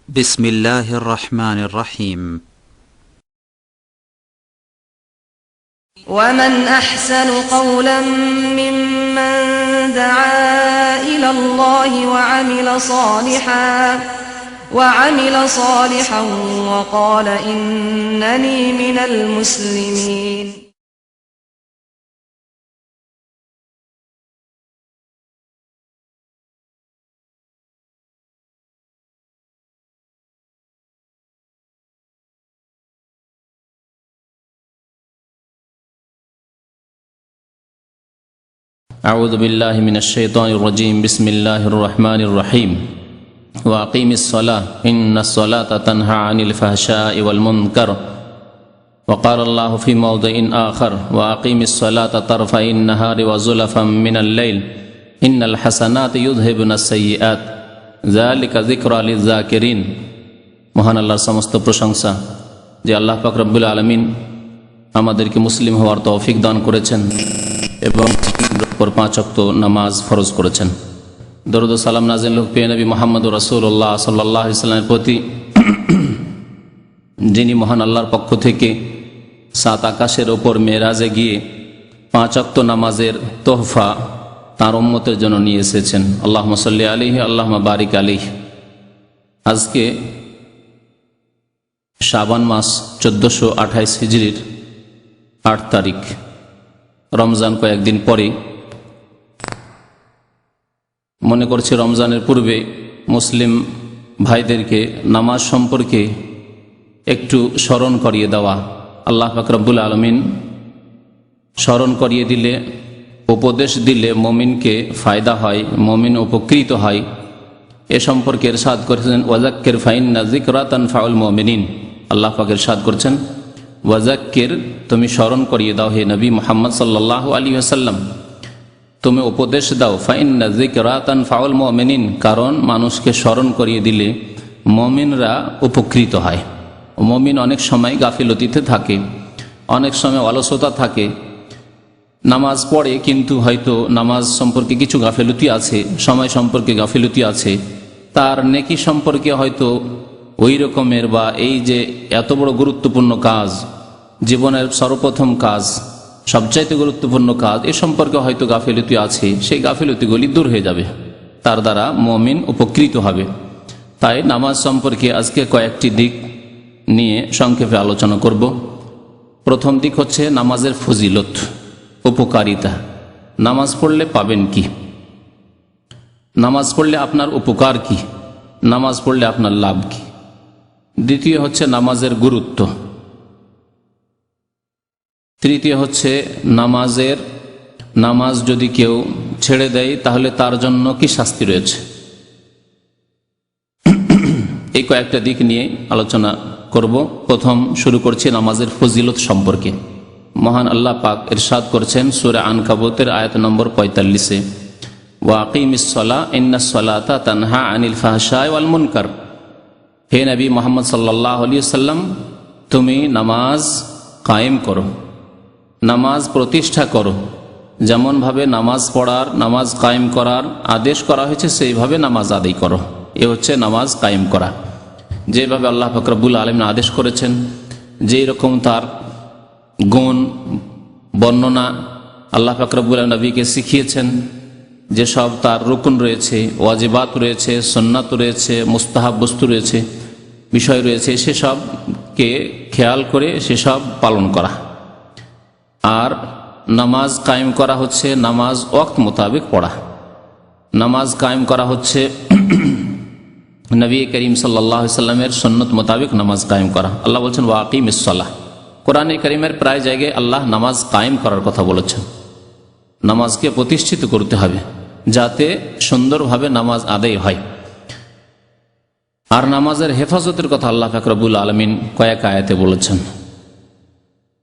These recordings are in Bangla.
بسم الله الرحمن الرحيم. ومن أحسن قولا ممن دعا إلى الله وعمل صالحا وقال إنني من المسلمين. أعوذ بالله من الشيطان الرجيم. بسم الله الرحمن الرحيم. وأقيم الصلاة إن الصلاة تنهى عن الفحشاء والمنكر. وقال الله في موضع آخر وأقيم الصلاة طرفي النهار وزلفا من الليل إن الحسنات يذهبن السيئات ذلك ذكرى للذاكرين. মহান আল্লাহর সমস্ত প্রশংসা যে আল্লাহ পাক রব্বুল আলামিন আমাদেরকে মুসলিম হওয়ার তৌফিক দান করেছেন এবং পর 5 ওয়াক্ত নামাজ ফরজ করেছেন। দরুদ ও সালাম নাযিল হোক প্রিয় নবী মুহাম্মদ রাসূলুল্লাহ সাল্লাল্লাহু আলাইহি ওয়াসাল্লামের প্রতি, যিনি মহান আল্লাহর পক্ষ থেকে 7 আকাশের ওপর মেরাজে গিয়ে 5 ওয়াক্ত নামাজের তোহফা তার উম্মতের জন্য নিয়ে এসেছেন। আল্লাহুম্মা সাল্লি আলাইহি আল্লাহুম্মা বারিক আলাইহি। আজকে শাবান মাস 1428 হিজরির 8 তারিখ, রমজান কয়েকদিন পরে। মনে করছি রমজানের পূর্বে মুসলিম ভাইদেরকে নামাজ সম্পর্কে একটু স্মরণ করিয়ে দেওয়া। আল্লাহ পাক রব্বুল আলামিন স্মরণ করিয়ে দিলে, উপদেশ দিলে মুমিনকে ফায়দা হয়, মুমিন উপকৃত হয়। এ সম্পর্কে ইরশাদ করেছেন ওয়াজাক্কির ফাইন্না যিকরা তানফাউল মুমিনিন। আল্লাহ পাক ইরশাদ করেছেন ওয়াজাক্কির, তুমি স্মরণ করিয়ে দাও হে নবী মুহাম্মদ সাল্লাল্লাহু আলাইহি ওয়াসাল্লাম, তুমি উপদেশ দাও। ফাইন্না যিকরা তানফাউল মুমিনিন, কারণ মানুষকে স্মরণ করিয়ে দিলে মুমিনরা উপকৃত হয়। মুমিন অনেক সময় গাফিলতিতে থাকে, অনেক সময় অলসতা থাকে, নামাজ পড়ে কিন্তু হয়তো নামাজ সম্পর্কে কিছু গাফিলতি আছে, সময় সম্পর্কে গাফিলতি আছে, তার নেকি সম্পর্কে হয়তো ওই রকমের, বা এই যে এত বড় গুরুত্বপূর্ণ কাজ, জীবনের সর্বপ্রথম কাজ, সবচাইতে গুরুত্বপূর্ণ কাজ, এ সম্পর্কে হয়তো গাফিলতি আছে, সেই গাফিলতিগুলি দূর হয়ে যাবে, তার দ্বারা মুমিন উপকৃত হবে। তাই নামাজ সম্পর্কে আজকে কয়েকটি দিক নিয়ে সংক্ষেপে আলোচনা করব। প্রথম দিক হচ্ছে নামাজের ফজিলত, উপকারিতা। নামাজ পড়লে পাবেন কি? নামাজ পড়লে আপনার উপকার কি? নামাজ পড়লে আপনার লাভ কি? দ্বিতীয় হচ্ছে নামাজের গুরুত্ব। তৃতীয় হচ্ছে নামাজ যদি কেউ ছেড়ে দেয় তাহলে তার জন্য কি শাস্তি রয়েছে। এই কয়েকটা দিক নিয়ে আলোচনা করব। প্রথম শুরু করছি নামাজের ফজিলত সম্পর্কে। মহান আল্লাহ পাক ইরশাদ করেছেন সূরা আনকাবুতের আয়াত নম্বর 45-এ, ওয়া আকিমিস সালাহ ইন্নাস সালাতা তানহা আনিল ফাহশাই ওয়াল মুনকার। হে নবী মুহাম্মদ সাল্লাল্লাহু আলাইহি ওয়াসাল্লাম, তুমি নামাজ কায়েম করো, নামাজ প্রতিষ্ঠা করো। যেমনভাবে নামাজ পড়ার, নামাজ কায়েম করার আদেশ করা হয়েছে সেইভাবে নামাজ আদায় করো। এ হচ্ছে নামাজ কায়েম করা। যেভাবে আল্লাহ পাক রব্বুল আলামিন আদেশ করেছেন, যেই রকম তার গুণ বর্ণনা আল্লাহ পাক রব্বুল আলামিন নবীকে শিখিয়েছেন, যেসব তার রুকুন রয়েছে, ওয়াজিবাত রয়েছে, সুন্নাত রয়েছে, মুস্তাহাব বস্তু রয়েছে, বিষয় রয়েছে, সেসবকে খেয়াল করে সেসব পালন করা। আর নামাজ কায়েম করা হচ্ছে নামাজ ওয়াক্ত মোতাবেক পড়া। নামাজ কায়েম করা হচ্ছে নবী করিম সাল্লাল্লাহু আলাইহি ওয়াসাল্লামের সুন্নত মোতাবেক নামাজ কায়েম করা। আল্লাহ বলছেন ওয়া আকিমিস সালাহ। কোরআনে কারিমের প্রায় জায়গায় আল্লাহ নামাজ কায়েম করার কথা বলেছেন। নামাজকে প্রতিষ্ঠিত করতে হবে যাতে সুন্দরভাবে নামাজ আদায় হয়। আর নামাজের হেফাজতের কথা আল্লাহ পাক রব্বুল আলামিন কয়েক আয়াতে বলেছেন।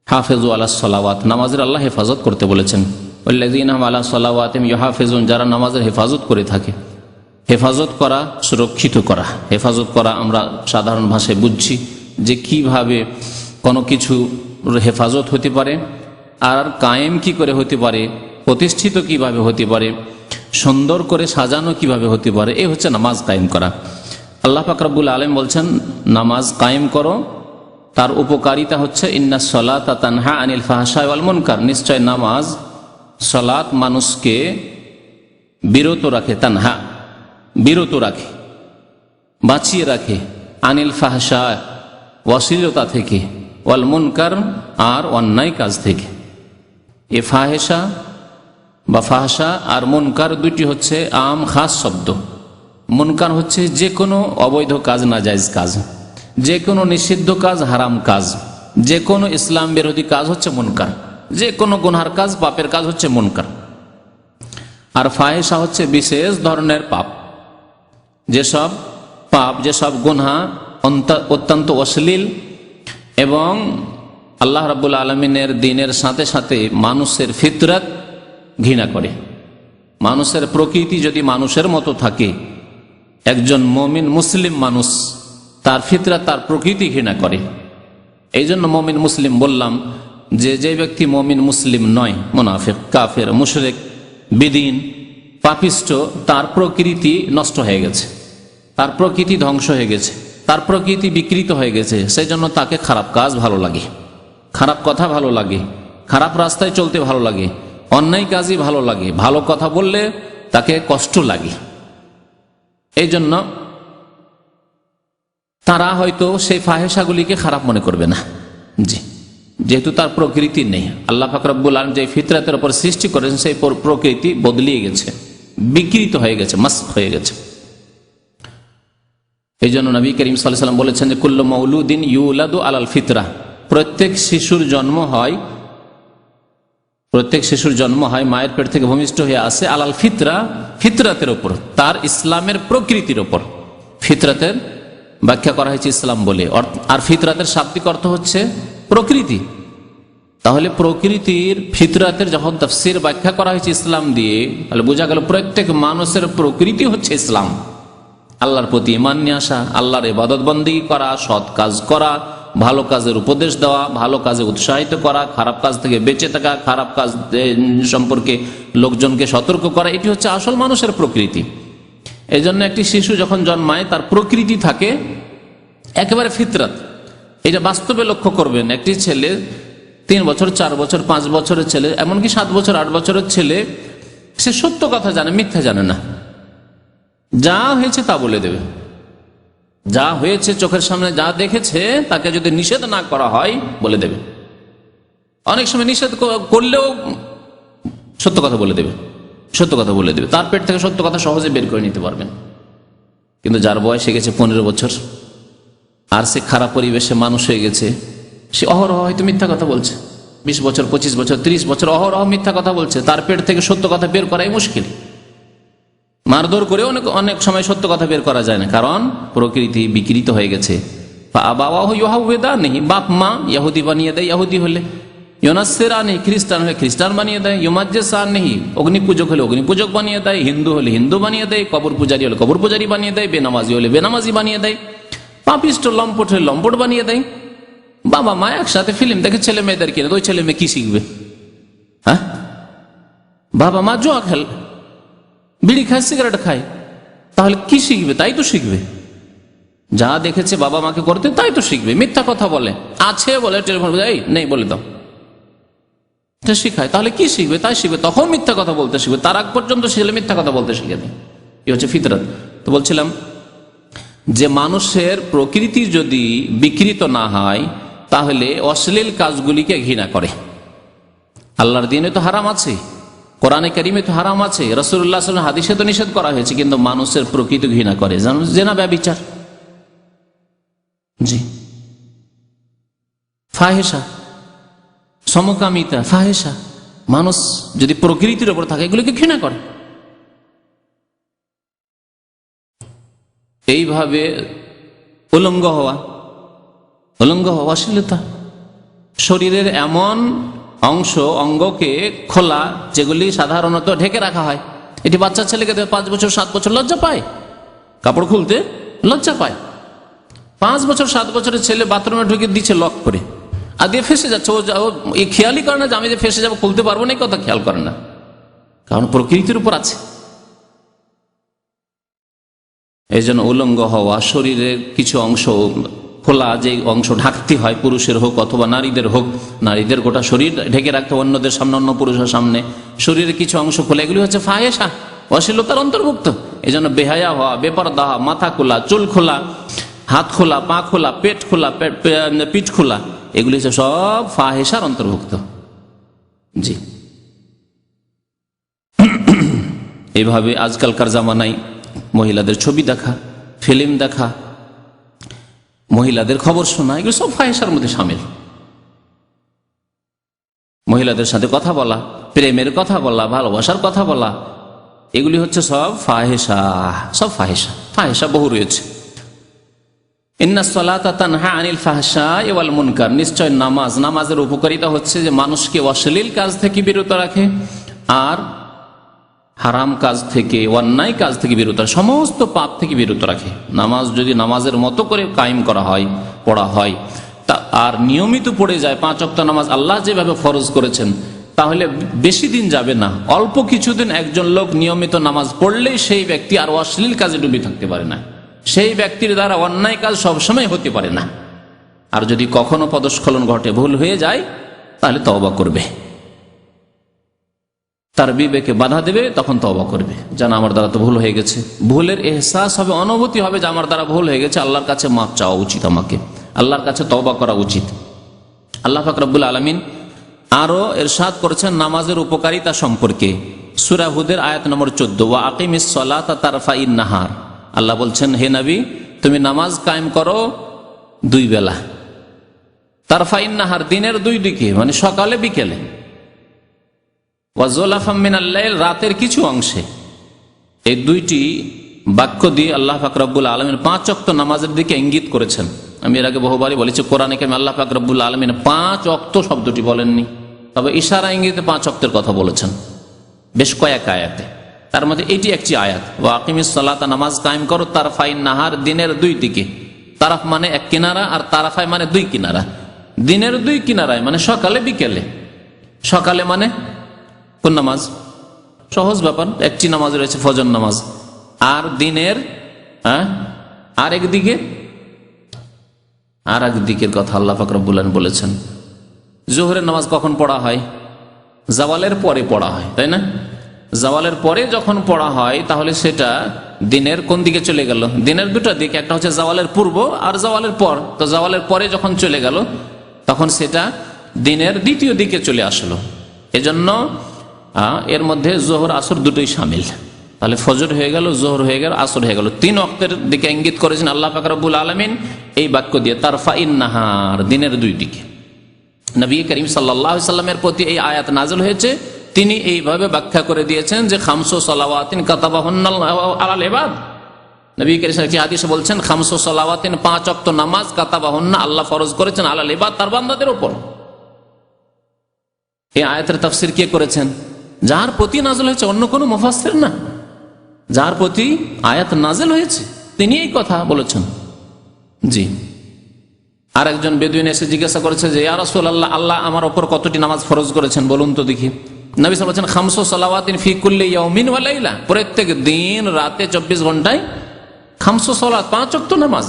হাফেজু আলাস সালাওয়াত, নামাজের আল্লাহ হেফাজত করতে বলেছেন। ওয়াল্লাযীনা হুম আলা সালাওয়াতিহিম ইউহাফিজুন, যারা নামাজের হেফাজত করে থাকে। হেফাজত করা, সুরক্ষিত করা। হেফাজত করা আমরা সাধারণ ভাষায় বুঝছি যে কিভাবে কোনো কিছু হেফাজত হতে পারে, আর কায়েম কি করে হতে পারে, প্রতিষ্ঠিত কিভাবে হতে পারে, সুন্দর করে সাজানো কিভাবে হতে পারে, এই হচ্ছে নামাজ কায়েম করা। আল্লাহ পাক রব্বুল আলামিন বলছেন নামাজ কায়েম করো, তার উপকারিতা হচ্ছে ইন্নাস সালাতা তানহা আনিল ফাহশাই ওয়াল মুনকার, নিশ্চয় নামাজ সালাত মানুষকে বিরত রাখে, তানহা বিরত রাখে, বাঁচিয়ে রাখে, আনিল ফাহশা অশ্লীলতা থেকে, ওয়াল মুনকার আর অন্যায় কাজ থেকে। এ ফাহেসা বা ফাহশা আর মুনকার দুটি হচ্ছে আম খাস শব্দ। মুনকার হচ্ছে যে কোনো অবৈধ কাজ, নাজায়েজ কাজ, যে কোনো নিষিদ্ধ কাজ, হারাম কাজ, যে কোনো ইসলাম বিরোধী কাজ হচ্ছে মুনকার, যে কোনো গুনহার কাজ, পাপের কাজ হচ্ছে মুনকার। আর ফাহেসা হচ্ছে বিশেষ ধরনের পাপ, যেসব পাপ, যেসব গুনহা অত্যন্ত অশ্লীল এবং আল্লাহ রাব্বুল আলামিনের দ্বীনের সাথে সাথে মানুষের ফিতরত ঘৃণা করে। মানুষের প্রকৃতি যদি মানুষের মতো থাকে, একজন মুমিন মুসলিম মানুষ তার ফিতরত, তার প্রকৃতি ঘৃণা করে। এই জন্য মুমিন মুসলিম বললাম, যে ব্যক্তি মুমিন মুসলিম নয়, মুনাফিক, কাফের, মুশরিক, বিদিন, পাপিষ্ট, তার প্রকৃতি নষ্ট হয়ে গেছে, তার প্রকৃতি ধ্বংস হয়ে গেছে, তার প্রকৃতি বিকৃত হয়ে গেছে। সেই জন্য তাকে খারাপ কাজ ভালো লাগে, খারাপ কথা ভালো লাগে, খারাপ রাস্তায় চলতে ভালো লাগে, অন্যায় কাজই ভালো লাগে, ভালো কথা বললে তাকে কষ্ট লাগে। এই জন্য তারা হয়তো সেই ফাহেসাগুলিকে খারাপ মনে করবে না, জি, যেহেতু তার প্রকৃতি নেই। আল্লাহ পাক রব্বুল আলামিন যে ফিতরাতের উপর সৃষ্টি করেছেন সেই প্রকৃতি বদলিয়ে গেছে, বিকৃত হয়ে গেছে, মাসখ হয়ে গেছে। এই জন্য নবী করিম সাল্লাল্লাহু আলাইহি ওয়াসাল্লাম বলেছেন যে কুল্লু মাউলুদিন ইউলাদু আলাল ফিতরা, প্রত্যেক শিশুর জন্ম হয় মায়ের পেট থেকে ভূমিষ্ঠ হয়ে আসে আলাল ফিতরা, ফিতরাতের উপর, তার ইসলামের প্রকৃতির উপর। ফিতরাতের ব্যাখ্যা করা হয়েছে ইসলাম বলে, আর ফিতরাতের শাব্দিক অর্থ হচ্ছে প্রকৃতি। তাহলে প্রকৃতির ফিতরাতের যখন তাফসীর ব্যাখ্যা করা হয়েছে ইসলাম দিয়ে, তাহলে বোঝা গেল প্রত্যেক মানুষের প্রকৃতি হচ্ছে ইসলাম। আল্লাহর প্রতি ঈমান নিয়ে আসা, আল্লাহর ইবাদত বন্দেগী করা, সৎ কাজ করা, ভালো কাজের উপদেশ দেওয়া, ভালো কাজে উৎসাহিত করা, খারাপ কাজ থেকে বেঁচে থাকা, খারাপ কাজ সম্পর্কে লোকজনকে সতর্ক করা, এটি হচ্ছে আসল মানুষের প্রকৃতি। এই জন্য একটি শিশু যখন জন্মায় তার প্রকৃতি থাকে একেবারে ফিতরাত। এটা বাস্তবে লক্ষ্য করবেন, একটি ছেলে 3 বছর, 4 বছর, 5 বছরের ছেলে, এমনকি 7 বছর, 8 বছরের ছেলে, সে সত্য কথা জানে, মিথ্যা জানে না। যা হয়েছে তা বলে দেবে, যা হয়েছে চোখের সামনে যা দেখেছে তাকে যদি নিষেধ না করা হয় বলে দেবে। অনেক সময় নিষেধ করলেও সত্য কথা বলে দেবে, সত্য কথা বলে দেবে, তার পেট থেকে সত্য কথা সহজে বের করে নিতে পারবেন। কিন্তু যার বয়স হয়ে গেছে 15 বছর আর সে খারাপ পরিবেশে মানুষ হয়ে গেছে, সে অহরহ হয়তো মিথ্যা কথা বলছে, 20 বছর, 25 বছর, 30 বছর অহরহ মিথ্যা কথা বলছে, তার পেট থেকে সত্য কথা বের করাই মুশকিল। মারধর করে অনেক সময় সত্য কথা বের করা যায় না, কারণ প্রকৃতি বিকৃত হয়ে গেছে। বাপ মা ইহুদি বানিয়ে দেয়, ইহুদি হলে, ইউনাসসিরা নেই, খ্রিস্টান হলে খ্রিস্টান বানিয়ে দেয়, ইউমাজ্জিসান নেই, অগ্নি পূজক হলে অগ্নি পূজক বানিয়ে দেয়, হিন্দু হলে হিন্দু বানিয়ে দেয়, কবর পূজারী হলে কবর পূজারী বানিয়ে দেয়, বেনামাজি হলে বেনামাজি বানিয়ে দেয়, পাপিষ্ট লম্পট হলে লম্পট বানিয়ে দেয়। বাবা মা একসাথে ফিল্ম দেখে ছেলে মেয়েদের কিনে, ওই ছেলে মেয়ে কি শিখবে? হ্যাঁ, বাবা মা জুয়া খেল, বিড়ি খায়, সিগারেট খায়, তাহলে কি শিখবে? তাই তো শিখবে, যা দেখেছে বাবা মাকে করতে তাই তো শিখবে। মিথ্যা কথা বলে, আছে বলে টেলিফোন এই নেই বলে দাও, শিখায়, তাহলে কি শিখবে? তাই শিখবে, তখন মিথ্যা কথা বলতে শিখবে। তার আগ পর্যন্ত ছেলে মিথ্যা কথা বলতে শিখে দেয়, এই হচ্ছে ফিতরত। তো বলছিলাম যে মানুষের প্রকৃতি যদি বিকৃত না হয় তাহলে অশ্লীল কাজগুলিকে ঘৃণা করে। আল্লাহর দ্বীনে তো হারাম আছে, কোরআনে কারিমে তো হারাম আছে, রাসূলুল্লাহ সাল্লাল্লাহু আলাইহি ওয়াসাল্লাম হাদিসে তো নিষেধ করা হয়েছে, কিন্তু মানুষের প্রকৃতি ঘৃণা করে। জেনা, ব্যভিচার, জি, ফাহেসা, সমকামিতা, ফাহেসা, মানুষ যদি প্রকৃতির উপর থাকে এগুলোকে ঘৃণা করে। এইভাবে উলঙ্গ হওয়া, অশ্লীলতা, শরীরের এমন অংশ অঙ্গকে খোলা যেগুলি সাধারণত ঢেকে রাখা হয়। এটি বাচ্চা ছেলেকে 5 বছর 7 বছর লজ্জা পায়, কাপড় খুলতে লজ্জা পায়। 5 বছর 7 বছরের ছেলে বাথরুমে ঢুকে দিচ্ছে লক করে, আর দিয়ে ফেসে যাচ্ছে, ও এই খেয়ালই করে না যে আমি যে ফেসে যাবো, খুলতে পারবো না, এই কথা খেয়াল করে না, কারণ প্রকৃতির উপর আছে। এই জন্য উলঙ্গ হওয়া, শরীরের কিছু অংশ খোলা, যে অংশ ঢাকতে হয়, পুরুষের হোক অথবা নারীদের হোক, নারীদের গোটা শরীর ঢেকে রাখতে অন্যদের সামনে, অন্য পুরুষের সামনে শরীরের কিছু অংশ খোলা, এগুলি হচ্ছে ফাহেসা, অশ্লীলতার অন্তর্ভুক্ত। এই জন্য বেহায়া হওয়া, বেপরদা হওয়া, মাথা খোলা, চুল খোলা, হাত খোলা, পা খোলা, পেট খোলা, পিঠ খোলা, এগুলি হচ্ছে সব ফাহেসার অন্তর্ভুক্ত। জি, এইভাবে আজকালকার জামানায় মহিলাদের ছবি দেখা, ফিল্ম দেখা, মহিলাদের খবর শোনা, এগুলো সব ফাহেসার মধ্যে শামিল। মহিলাদের সাথে কথা বলা, প্রেমের কথা বলা, ভালোবাসার কথা বলা, এগুলি হচ্ছে সব ফাহেসা, সব ফাহেসা। ফাহেসা বহু রয়েছে। ইন্নাস সালাতা তানহা আনিল ফাহশাই ওয়াল মুনকার, নিশ্চয় নামাজ, নামাজের উপকারিতা হচ্ছে যে মানুষকে অশ্লীল কাজ থেকে বিরত রাখে আর হারাম কাজ থেকে, অন্যায় কাজ থেকে বিরত রাখে, সমস্ত পাপ থেকে বিরত রাখে। নামাজ যদি নামাজের মতো করে কায়েম করা হয়, পড়া হয়, তা আর নিয়মিত পড়ে যায়, 5 ওয়াক্ত নামাজ আল্লাহ যেভাবে ফরজ করেছেন, তাহলে বেশি দিন যাবে না, অল্প কিছুদিন একজন লোক নিয়মিত নামাজ পড়লেই সেই ব্যক্তি আর অশ্লীল কাজে ডুবে থাকতে পারে না, সেই ব্যক্তির দ্বারা অন্যায় কাজ সবসময় হতে পারে না। আর যদি কখনো পদস্খলন ঘটে, ভুল হয়ে যায়, তাহলে তওবা করবে, তার বিবেকে বাধা দেবে, তখন তওবা করবে, যেন আমার দ্বারা তো ভুল হয়ে গেছে। ভুলের এহসাস হবে, অনুভূতি হবে যে আমার দ্বারা ভুল হয়ে গেছে, আল্লাহর কাছে মাফ চাওয়া উচিত, আমাকে আল্লাহর কাছে তওবা করা উচিত। আল্লাহ পাক রব্বুল আলামিন আরো ইরশাদ করেছেন নামাজের উপকারিতা সম্পর্কে, সূরা হুদের আয়াত নম্বর 14, ওয়া আকিমিস সালাতা তারফাইন নাহার। আল্লাহ বলছেন, হে নবী, তুমি নামাজ কায়েম করো 2 বেলা, তারফাইন নাহার, দিনের 2 দিকে, মানে সকালে বিকেলে, ওয়া যুলাফাম মিনাল লাইল, রাতের কিছু অংশে। এই 2টি বাক্য দিয়ে আল্লাহ পাক রব্বুল আলামিন 5 ওয়াক্ত নামাজের দিকে ইঙ্গিত করেছেন। আমি এর আগে বহুবারই বলেছি, কোরআনে কারিমে আল্লাহ পাক রব্বুল আলামিন 5 ওয়াক্ত শব্দটি বলেননি, তবে ইশারা ইঙ্গিতে 5 ওয়াক্তের কথা বলেছেন বেশ কয়েক আয়াতে। তার মধ্যে এটি একটি আয়াত, ওয়া আকিমিস সালাতা, নামাজ কায়েম করো, তারফাইন নাহার, দিনের 2 দিকে। তারাফ মানে এক কিনারা, আর তারাফাই মানে 2 কিনারা। দিনের 2 কিনারায় মানে সকালে বিকেলে। সকালে মানে কোন নামাজ? সহজ ব্যাপার, একটি নামাজ রয়েছে ফজর নামাজ। আর দিনের আর একদিকের কথা আল্লাহ পাক রব্বুল আলামিন বলেছেন। জোহরের নামাজ কখন পড়া হয়? জাওয়ালের পরে পড়া হয়, তাই না? জাওয়ালের পরে যখন পড়া হয়, তাহলে সেটা দিনের কোন দিকে চলে গেল? দিনের 2টা দিক, একটা হচ্ছে জাওয়ালের পূর্ব আর জাওয়ালের পর। তো জাওয়ালের পরে যখন চলে গেল, তখন সেটা দিনের 2য় দিকে চলে আসলো। এজন্য এর মধ্যে জোহর আসর দুটোই শামিল। তাহলে ফজর হয়ে গেল, জোহর হয়ে গেল, আসর হয়ে গেল। 3 ওয়াক্তের দিকে ইঙ্গিত করেছেন আল্লাহ পাক রব্বুল আলামিন এই বাক্য দিয়ে, তারফাইন নাহার, দিনের 2 দিকে। নবী করিম সাল্লাল্লাহু আলাইহি সাল্লামের প্রতি এই আয়াত নাযিল হয়েছে, তিনি এইভাবে ব্যাখ্যা করে দিয়েছেন যে খামসু সালাওয়াতিন কাতাবাহুন্না আলাল ইবাদ। নবী করিম সাল্লাল্লাহু আলাইহি হাদিসে বলছেন, খামসু সালাওয়াতিন, 5 ওয়াক্ত নামাজ, কাতাবাহুন্না, আল্লাহ ফরজ করেছেন, আলাল ইবাদ, তার বান্দাদের উপর। এই আয়াতের তাফসীর কে করেছেন? যার প্রতি নাযিল হয়েছে, অন্য কোনো মুফাসসির না, যার প্রতি আয়াত নাযিল হয়েছে তিনি এই কথা বলেছেন। জি। আর একজন বেদুইন এসে জিজ্ঞাসা করেছে যে, ইয়া রাসূলুল্লাহ, আল্লাহ আমার উপর কতটি নামাজ ফরজ করেছেন বলুন তো দেখি। নবী সাল্লাল্লাহু আলাইহি ওয়াসাল্লাম বলেছেন, খামসু সালাওয়াতিন ফি কুল্লি ইয়াউমিন ওয়া লাইলা, প্রত্যেক দিন রাতে 24 ঘন্টায় খামসু সালাত, 5 ওয়াক্ত নামাজ।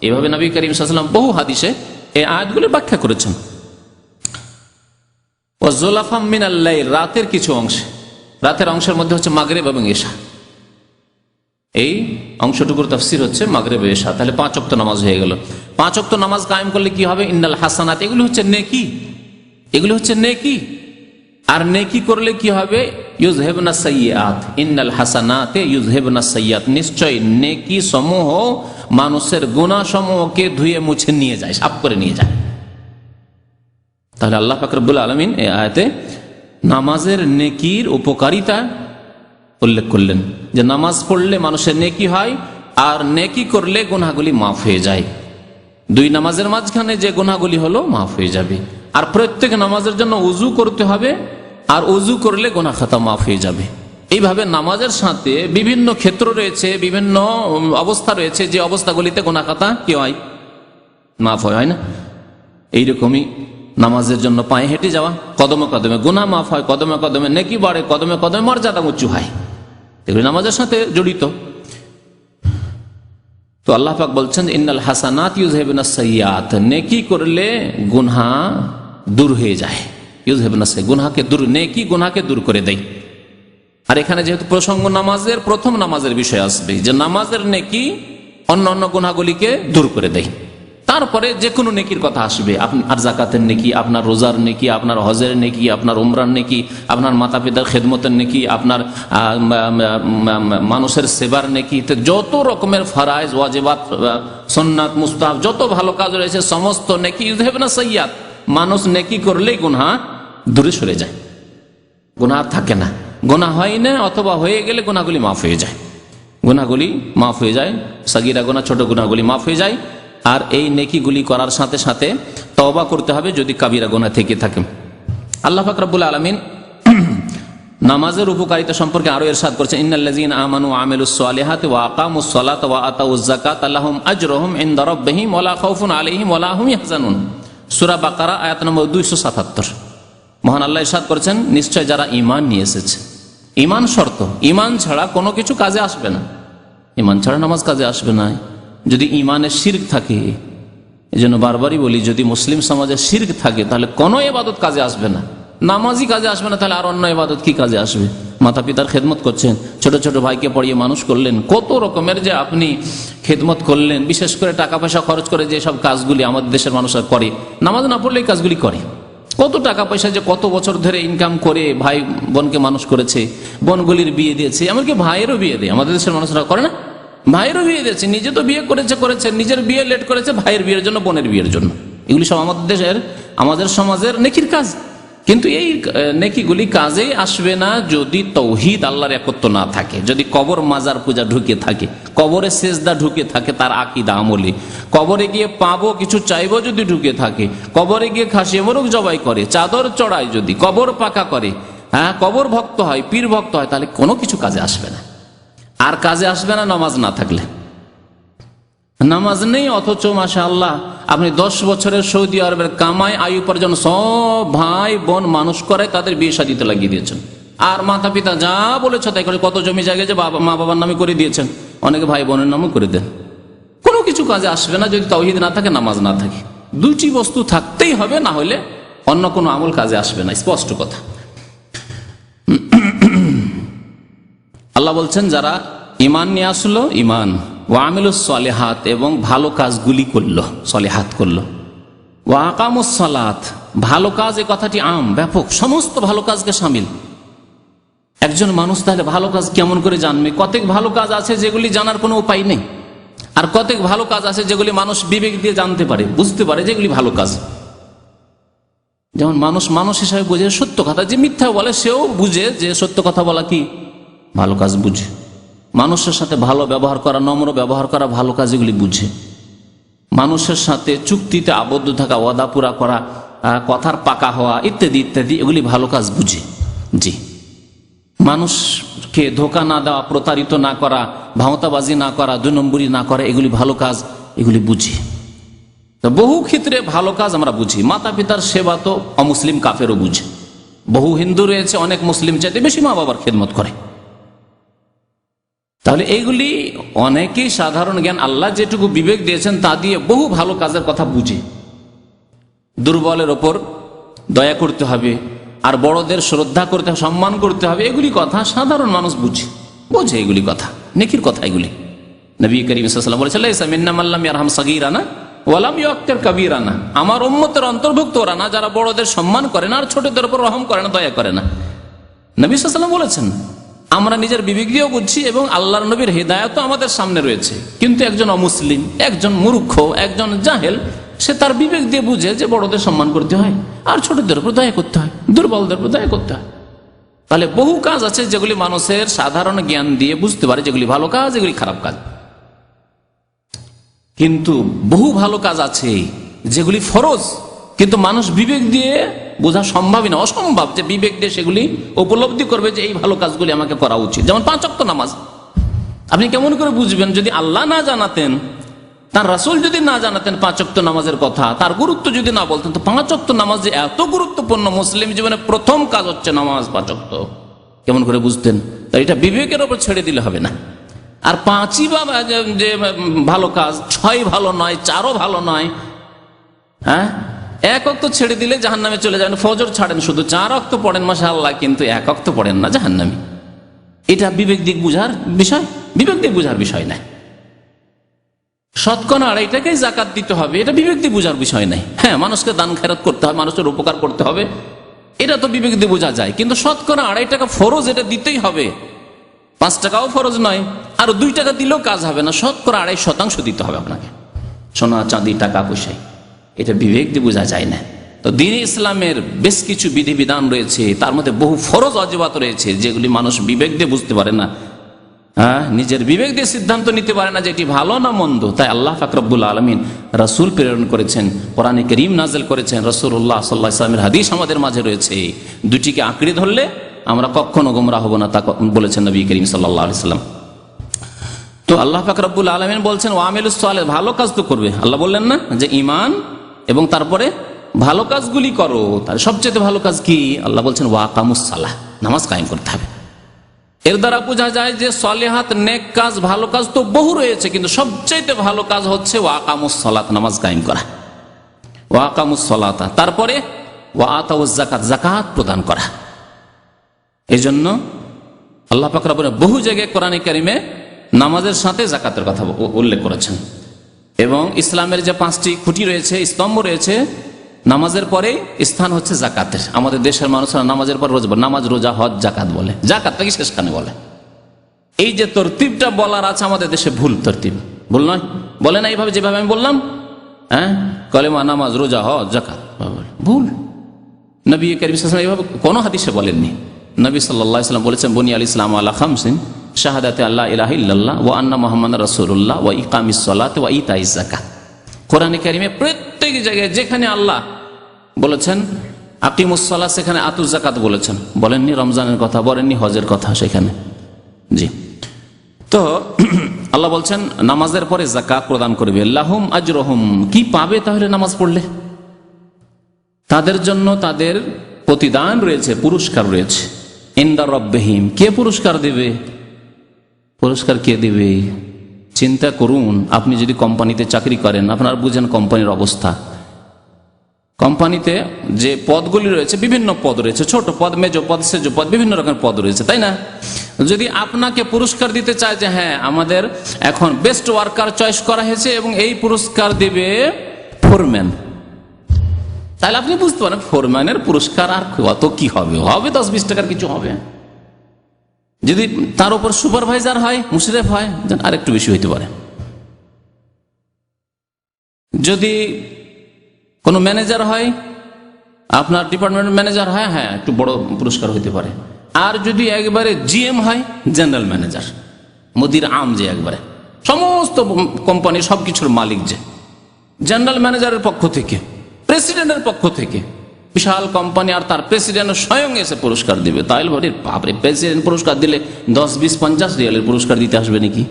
এভাবে নবী করিম সাল্লাল্লাহু আলাইহি ওয়াসাল্লাম বহু হাদিসে এই আয়াতগুলো ব্যাখ্যা করেছেন। ওয়া যুলাফাম মিনাল লাইল, রাতের কিছু অংশ, রাতের অংশের মধ্যে হচ্ছে মাগরিব এবং ইশা। এই অংশটুকুর তাফসীর হচ্ছে মাগরিব ও ইশা। তাহলে 5 ওয়াক্ত নামাজ হয়ে গেল। 5 ওয়াক্ত নামাজ কায়েম করলে কি হবে? ইন্নাল হাসানাত, এগুলো হচ্ছে নেকি, এগুলো হচ্ছে নেকি। আর নেকি করলে কি হবে? ইউযহিবনা সাইয়্যাত, ইন্নাল হাসানাতে ইউযহিবনা সাইয়্যাত, নিশ্চয় নেকি সমূহ মানুষের গুনাহ সমূহকে ধুয়ে মুছে নিয়ে যায়, সাফ করে নিয়ে যায়। তাহলে আল্লাহ পাক রব্বুল আলামিন এই আয়াতে নামাজের নেকির উপকারিতা উল্লেখ করলেন, যে নামাজ পড়লে মানুষের নেকি হয়, আর নেকি করলে গুনাহগুলি মাফ হয়ে যায়। 2 নামাজের মাঝখানে যে গুনাহগুলি হলো মাফ হয়ে যাবে। আর প্রত্যেক নামাজের জন্য উযু করতে হবে, আর উযু করলে গুনাহ খাতা মাফ হয়ে যাবে। এইভাবে নামাজের সাথে বিভিন্ন ক্ষেত্র রয়েছে, বিভিন্ন অবস্থা রয়েছে, যে অবস্থাগুলিতে গুনাহ খাতা কি হয়? মাফ হয় না? এইরকমই নামাজের জন্য পায়ে হেঁটে যাওয়া, কদমে কদমে গুনাহ মাফ হয়, কদমে কদমে নেকি বাড়ে, কদমে কদমে মর্যাদা উঁচু হয়, এগুলি নামাজের সাথে জড়িত। তো আল্লাহ পাক বলছেন ইন্নাল হাসানাত ইউযহিবুনাস সাইয়্যাত, নেকি করলে গুনাহ দূর হয়ে যায়। ইউযহিবুনাস সাইয়্যাত, গুনাহকে দূর, নেকি গুনাহকে দূর করে দেয়। আর এখানে যেহেতু প্রসঙ্গ নামাজের, প্রথম নামাজের বিষয় আসবে, যে নামাজের নেকি অন্য অন্য গুনাহগুলিকে দূর করে দেয়। তারপরে যে কোনো নেকির কথা আসবে, আপনার জাকাতের নেকি, আপনার রোজার নেকি, আপনার হজের নেকি, আপনার উমরার নেকি, আপনার মাতা পিতার খেদমতের নেকি, আপনার মানুষের সেবার নেকি, যত রকমের ফরাইজ, ওয়াজিবাত, সুন্নাত, মুস্তাহাব, যত ভালো কাজ রয়েছে সমস্ত নেকি ইউযহিবুনাস সাইয়্যাত। মানুষ নেকি করলেই গুনাহ দূরে সরে যায়, গুনাহ থাকে না, গুনাহ হয় না, অথবা হয়ে গেলে গুনাহগুলি মাফ হয়ে যায়, গুনাহগুলি মাফ হয়ে যায়, সাগীরা গুনাহ, ছোট গুনাহগুলি মাফ হয়ে যায়। আর এই নেকিগুলি করার সাথে সাথে তওবা করতে হবে যদি কাবিরা গুনাহ থেকে থাকে। আল্লাহ পাক রব্বুল আলামিন নামাজের উপকারিতা সম্পর্কে আরো ইরশাদ করেছেন, ইন্নাল্লাযীনা আমানু ওয়া আমিলুস সালিহাতি ওয়া আকামুস সালাতা ওয়া আতাউয যাকাতা লাহুম আজরুহুম ইনদা রাব্বিহিম ওয়া লা খাউফুন আলাইহিম ওয়া লা হুম ইয়াহজানুন। সূরা বাকারা আয়াত নম্বর 277। মহান আল্লাহ ইরশাদ করেছেন, নিশ্চয় যারা ঈমান নিয়ে এসেছে, ঈমান শর্ত, ঈমান ছাড়া কোনো কিছু কাজে আসবে না, ঈমান ছাড়া নামাজ কাজে আসবে না। যদি ঈমানে শিরক থাকে, এজন্য বারবারই বলি, যদি মুসলিম সমাজে শিরক থাকে তাহলে কোনো ইবাদত কাজে আসবে না, নামাজই কাজে আসবে না, তাহলে আর অন্য ইবাদত কি কাজে আসবে? মাতা পিতার খেদমত করছেন, ছোট ছোট ভাইকে পড়িয়ে মানুষ করলেন, কত রকমের যে আপনি খেদমত করলেন, বিশেষ করে টাকা পয়সা খরচ করে যে সব কাজগুলি আমাদের দেশের মানুষরা করে, নামাজ না পড়লে এই কাজগুলি করে। কত টাকা পয়সা যে কত বছর ধরে ইনকাম করে ভাই বোনকে মানুষ করেছে, বোনগুলির বিয়ে দিয়েছে, এমনকি ভাইয়েরও বিয়ে দেয়, আমাদের দেশের মানুষরা করে না? ভাইয়েরও বিয়ে দিয়েছে, নিজে তো বিয়ে করেছে, নিজের বিয়ে লেট করেছে, ভাইয়ের বিয়ের জন্য, বোনের বিয়ের জন্য। এগুলি সব আমাদের দেশের, আমাদের সমাজের নেকির কাজ। কিন্তু এই নেকিগুলি কাজেই আসবে না যদি তৌহিদ, আল্লাহর একত্ব না থাকে, যদি কবর মাজার পূজা ঢুকে থাকে, কবরে সেজদা ঢুকে থাকে, তার আকীদা আমলে, কবরে গিয়ে পাবো কিছু চাইবো যদি ঢুকে থাকে, কবরে গিয়ে খাসি মোরগ জবাই করে, চাদর চড়ায়, যদি কবর পাকা করে, হ্যাঁ, কবর ভক্ত হয়, পীর ভক্ত হয়, তাহলে কোনো কিছু কাজে আসবে না। আর কাজে আসবে না নামাজ না থাকলে। নামাজ নেই, অথচ মাশাআল্লাহ আপনি 10 বছরের সৌদি আরবের কামাই আয় উপার্জন সব ভাই বোন মানুষ করে তাদের বিয়ে শাদীতে লাগিয়ে দিয়েছেন, আর মাতা পিতা যা বলেছে তাই করে। কত জমি জায়গায় যে মা বাবার নামে করে দিয়েছেন, অনেকে ভাই বোনের নামও করে দেন। কোনো কিছু কাজে আসবে না যদি তাওহীদ না থাকে, নামাজ না থাকে। দুটি বস্তু থাকতেই হবে, না হলে অন্য কোনো আমল কাজে আসবে না, স্পষ্ট কথা। আল্লাহ বলছেন, যারা ঈমান নিয়ে আসলো, ঈমান ওয়া আমিলুস সালিহাত, এবং ভালো কাজগুলি করলো, সালিহাত করলো, ওয়া আকামুস সালাত, ভালো কাজ, এই কথাটি আম, ব্যাপক, সমস্ত ভালো কাজকে শামিল। একজন মানুষ তাহলে ভালো কাজ কেমন করে জানবে? কতক ভালো কাজ আছে যেগুলি জানার কোনো উপায় নেই, আর কতক ভালো কাজ আছে যেগুলি মানুষ বিবেক দিয়ে জানতে পারে, বুঝতে পারে যেগুলি ভালো কাজ। যেমন মানুষ হিসাবে বুঝে সত্য কথা, যে মিথ্যা বলে সেও বুঝে যে সত্য কথা বলা কি ভালো কাজ, বুঝে। মানুষের সাথে ভালো ব্যবহার করা, নম্র ব্যবহার করা ভালো কাজ, এগুলি বুঝে। মানুষের সাথে চুক্তিতে আবদ্ধ থাকা, ওয়াদা পুরা করা, কথার পাকা হওয়া, ইত্যাদি ইত্যাদি, এগুলি ভালো কাজ বুঝে। জি, মানুষকে ধোকা না দেওয়া, প্রতারিত না করা, ভাওতাবাজি না করা, 2 নম্বরী না করা, এগুলি ভালো কাজ, এগুলি বুঝি। তো বহু ক্ষেত্রে ভালো কাজ আমরা বুঝি। মাতা পিতার সেবা তো অমুসলিম কাফেরও বুঝে। বহু হিন্দু রয়েছে অনেক মুসলিম চাইতে বেশি মা বাবার খেদমত করে। তাহলে এইগুলি অনেকেই সাধারণ জ্ঞান, আল্লাহ যেটুকু বিবেক দিয়েছেন তা দিয়ে বহু ভালো কাজের কথা বুঝে। দুর্বলের ওপর দয়া করতে হবে, আর বড়দের শ্রদ্ধা করতে হবে, সম্মান করতে হবে, এগুলি কথা সাধারণ মানুষ বোঝে এগুলি কথা, নেকির কথা এগুলি। নবী করিম সাল্লাল্লাহু আলাইহি ওয়াসাল্লাম বলেছেন, লাইসা মিন্না মান লাম ইয়ারহাম সাগীরানা ওয়া লাম ইউক্কির কাবীরানা, আমার উম্মতের অন্তর্ভুক্ত ওরা না যারা বড়দের সম্মান করে না আর ছোটদের উপর রহম করে না, দয়া করে না। নবী সাল্লাল্লাহু আলাইহি ওয়াসাল্লাম বলেছেন, আমরা নিজের বিবেক দিয়েও বুঝছি এবং আল্লাহর নবীর হিদায়াতও আমাদের সামনে রয়েছে। কিন্তু একজন অমুসলিম, একজন মূর্খ, একজন জাহেল, সে তার বিবেক দিয়ে বুঝে যে বড়দের সম্মান করতে হয় আর ছোটদের উপর দয়া করতে হয়, দুর্বলদের উপর দয়া করতে হয়। তাহলে বহু কাজ আছে যেগুলি মানুষের সাধারণ জ্ঞান দিয়ে বুঝতে পারে যেগুলি ভালো কাজ, এগুলি খারাপ কাজ। কিন্তু বহু ভালো কাজ আছে যেগুলি ফরজ, কিন্তু মানুষ বিবেক দিয়ে বোঝা সম্ভবই না, অসম্ভব যে বিবেক দিয়ে সেগুলি উপলব্ধি করবে যে এই ভালো কাজগুলি আমাকে করা উচিত। যেমন 5 ওয়াক্ত নামাজ, আপনি কেমন করে বুঝবেন যদি আল্লাহ না জানাতেন, তার রাসূল যদি না জানাতেন 5 ওয়াক্ত নামাজের কথা, তার গুরুত্ব যদি না বলতেন, তো 5 ওয়াক্ত নামাজ যে এত গুরুত্বপূর্ণ, মুসলিম জীবনে প্রথম কাজ হচ্ছে নামাজ 5 ওয়াক্ত, কেমন করে বুঝতেন? তাই এটা বিবেকের উপর ছেড়ে দিলে হবে না। আর 5ই বা যে ভালো কাজ, 6 ভালো নয়, 4ও ভালো নয়। হ্যাঁ, 1 ওয়াক্ত ছেড়ে দিলে জাহান্নামে চলে যাবেন। ফজর ছাড়েন, শুধু 4 ওয়াক্ত পড়েন মাশাআল্লাহ, কিন্তু 1 ওয়াক্ত পড়েন না, জাহান্নামী। এটা বিবেক দিক বুঝার বিষয়, বিবেক দিক বুঝার বিষয় নাই। শতকরা 2.5টাকেই যাকাত দিতে হবে, এটা বিবেক দিয়ে বোঝার বিষয় নাই। হ্যাঁ, মানুষকে দান খেরাত করতে হবে, মানুষের উপকার করতে হবে, এটা তো বিবেক দিয়ে বোঝা যায়। কিন্তু শতকরা 2.5 টাকা ফরজ, এটা দিতেই হবে। 5 টাকাও ফরজ নয়, আর 2 টাকা দিলেও কাজ হবে না, শতকরা 2.5% দিতে হবে আপনাকে, সোনা চাঁদি টাকা পয়সায়। এটা বিবেক দিয়ে বোঝা যায় না। তো দ্বীন ইসলামের বেশ কিছু বিধিবিধান রয়েছে, তার মধ্যে বহু ফরজ ওয়াজিবাত রয়েছে, যেগুলি মানুষ বিবেক দিয়ে বুঝতে পারে না। হ্যাঁ, নিজের বিবেক দিয়ে সিদ্ধান্ত নিতে পারে না যে এটি ভালো না মন্দ। তাই আল্লাহ পাক রব্বুল আলামিন রাসূল প্রেরণ করেছেন, কোরআনে কারীম নাযিল করেছেন, রাসূলুল্লাহ সাল্লাল্লাহু আলাইহি ওয়াসাল্লামের হাদিস আমাদের মাঝে রয়েছে। দুটিকে আঁকড়ে ধরলে আমরা কখনো গোমরাহ হব না, তা বলেছেন নবী করিম সাল্লাল্লাহু আলাইহি ওয়াসাল্লাম। তো আল্লাহ পাক রব্বুল আলামিন বলছেন ওয়ামিলুস সালেহ, ভালো কাজ তো করবে। আল্লাহ বললেন না যে ঈমান এবং তারপরে ভালো কাজগুলি করো। তার সবচেয়ে ভালো কাজ কি? আল্লাহ বলছেন ওয়াকামুস সালাহ, নামাজ কায়েম করতে হবে। এর দ্বারা বোঝা যায় যে সলিহাত নেক কাজ, ভালো কাজ তো বহু রয়েছে, কিন্তু সবচেয়ে ভালো কাজ হচ্ছে ওয়াকামুস সালাত, নামাজ কায়েম করা। ওয়াকামুস সালাত, তারপরে ওয়াআতাউজ যাকাত, যাকাত প্রদান করা। এই জন্য আল্লাহ পাক রব্বুল বহু জায়গায় কোরআনে কারিমে নামাজের সাথে যাকাতের কথা উল্লেখ করেছেন। এবং ইসলামের যে 5টি খুঁটি রয়েছে, স্তম্ভ রয়েছে, নামাজের পরে স্থান হচ্ছে যাকাতের। আমাদের দেশের মানুষরা নামাজের পর নামাজ, রোজা, হজ, যাকাত বলে, যাকাতটাকে শেষখানে বলে। এই যে তরতিবটা বলার আছে আমাদের দেশে, ভুল তরতিব, ভুল নয়, বলে না এইভাবে যেভাবে আমি বললাম। হ্যাঁ, কলেমা, নামাজ, রোজা, হজ, যাকাত, ভুল। নবী করিম সাল্লাল্লাহু আলাইহি ওয়াসাল্লাম এইভাবে কোনো হাদিসে বলেননি। নবী সাল্লাল্লাহু আলাইহি ওয়াসাল্লাম বলেছেন বুনিয়াল ইসলাম আলা খামসিন, শাহাদাতে আল্লাহ ইলাহা ইল্লাল্লাহ ওয়া আন্না মুহাম্মাদার রাসূলুল্লাহ ওয়া ইকামিস সালাত ওয়া ইতাইজ যাকাত। কোরআনে কারিমে প্রত্যেক জায়গায় যেখানে আল্লাহ বলেছেন আকিমুস সালাহ, সেখানে আতুজ যাকাত বলেছেন। বলেননি রমজানের কথা, বলেননি হজের কথা সেখানে। জি, তো আল্লাহ বলছেন নামাজের পরে যাকাত প্রদান করবে। লাহুম আজরুহুম, কি পাবে তাহলে নামাজ পড়লে? তাদের জন্য তাদের প্রতিদান রয়েছে, পুরস্কার রয়েছে। ইনদা রাব্বিহিম, কে পুরস্কার দেবে? পুরস্কার কে দেবে? চিন্তা করুন, আপনি যদি কোম্পানিতে চাকরি করেন, আপনারা বুঝেন কোম্পানির অবস্থা। কোম্পানিতে যে পদগুলি রয়েছে, বিভিন্ন পদ রয়েছে, ছোট পদ, মেজো পদ, সেজো পদ, বিভিন্ন রকমের পদ রয়েছে, তাই না? যদি আপনাকে পুরস্কার দিতে চায় যে হ্যাঁ আমাদের এখন বেস্ট ওয়ার্কার চয়েস করা হয়েছে এবং এই পুরস্কার দিবে ফোরম্যান, তাহলে আপনি বুঝতে পারেন ফোরম্যানের পুরস্কার আর কত কি হবে, হবে 10-20 টাকার কিছু হবে। যদি তার উপর সুপারভাইজার হয়, মুশরিফ হয়, আর একটু বেশি হইতে পারে। যদি কোনো ম্যানেজার হয়, আপনার ডিপার্টমেন্ট ম্যানেজার হয়, হ্যাঁ একটু বড় পুরস্কার হইতে পারে। আর যদি একবারে জিএম হয়, জেনারেল ম্যানেজার, মুদির আম, যে একবারে সমস্ত কোম্পানির সবকিছুর মালিক, যে জেনারেল ম্যানেজারের পক্ষ থেকে, প্রেসিডেন্টের পক্ষ থেকে বিশাল কোম্পানি, আর তার প্রেসিডেন্ট স্বয়ং এসে পুরস্কার দিবে, তাহলে বলে বাপরে, প্রেসিডেন্ট পুরস্কার দিলে 10, 20, 50 রিয়ালের পুরস্কার দিতে আসবে নাকি?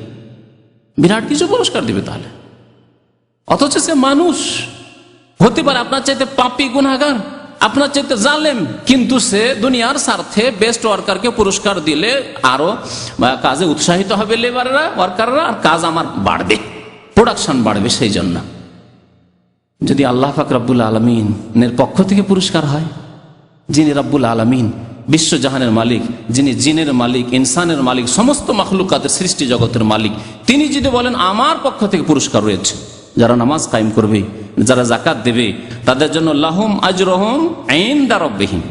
বিরাট কিছু পুরস্কার দিবে তাহলে। অথচ সে মানুষ হতে পারে আপনার চাইতে পাপী, গুনাহগার, আপনার চাইতে জালেম, কিন্তু সে দুনিয়ার স্বার্থে বেস্ট ওয়ার্কারকে পুরস্কার দিলে আরো কাজে উৎসাহিত হবে লেবাররা, ওয়ার্কাররা, আর কাজ আমার বাড়বে, প্রোডাকশন বাড়বে। সেই জন্য যদি আল্লাহ পাক রব্বুল আলামিনের পক্ষ থেকে পুরস্কার হয়, যিনি রব্বুল আলামিন, বিশ্বজাহানের মালিক, যিনি জিনের মালিক, ইনসানের মালিক, সমস্ত মাখলুকাতের সৃষ্টি জগতের মালিক, তিনি যদি বলেন আমার পক্ষ থেকে পুরস্কার রয়েছে, যারা নামাজ কায়েম করবে, যারা যাকাত দেবে, তাদের জন্য লাহুম আজরুহুম ইনদা রাব্বিহিম,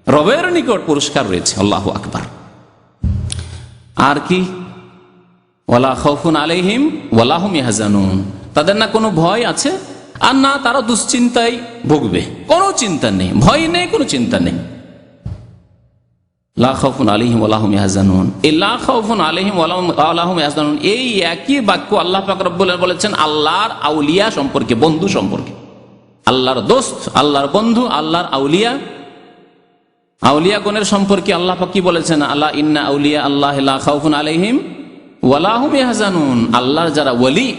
রবের নিকট পুরস্কার রয়েছে। আল্লাহু আকবার। আর কি? ওয়ালা খাউফুন আলাইহিম ওয়ালা হুম ইয়াহজানুন, তাদের না কোনো ভয় আছে আর না তারা দুশ্চিন্তায় ভুগবে, কোনো চিন্তা নেই, ভয় নেই, কোনো চিন্তা নেই। লা খাউফুন আলাইহিম ওয়ালা হুম ইয়াহজানুন, এই লা খাউফুন আলাইহিম ওয়ালা হুম ইয়াহজানুন, এই একই বাক্য আল্লাহ পাক রব্বুল আলামিন বলেছেন আল্লাহর আউলিয়া সম্পর্কে, বন্ধু সম্পর্কে। আল্লাহর দোস্ত, আল্লাহর বন্ধু, আল্লাহর আউলিয়া, আউলিয়াগণের সম্পর্কে আল্লাহ পাক কি বলেছেন? আলা ইন্না আউলিয়া আল্লাহ লা খাউফুন আলাইহিম ওয়ালা হুম ইয়াহজানুন, আল্লাহর যারা ওয়ালি,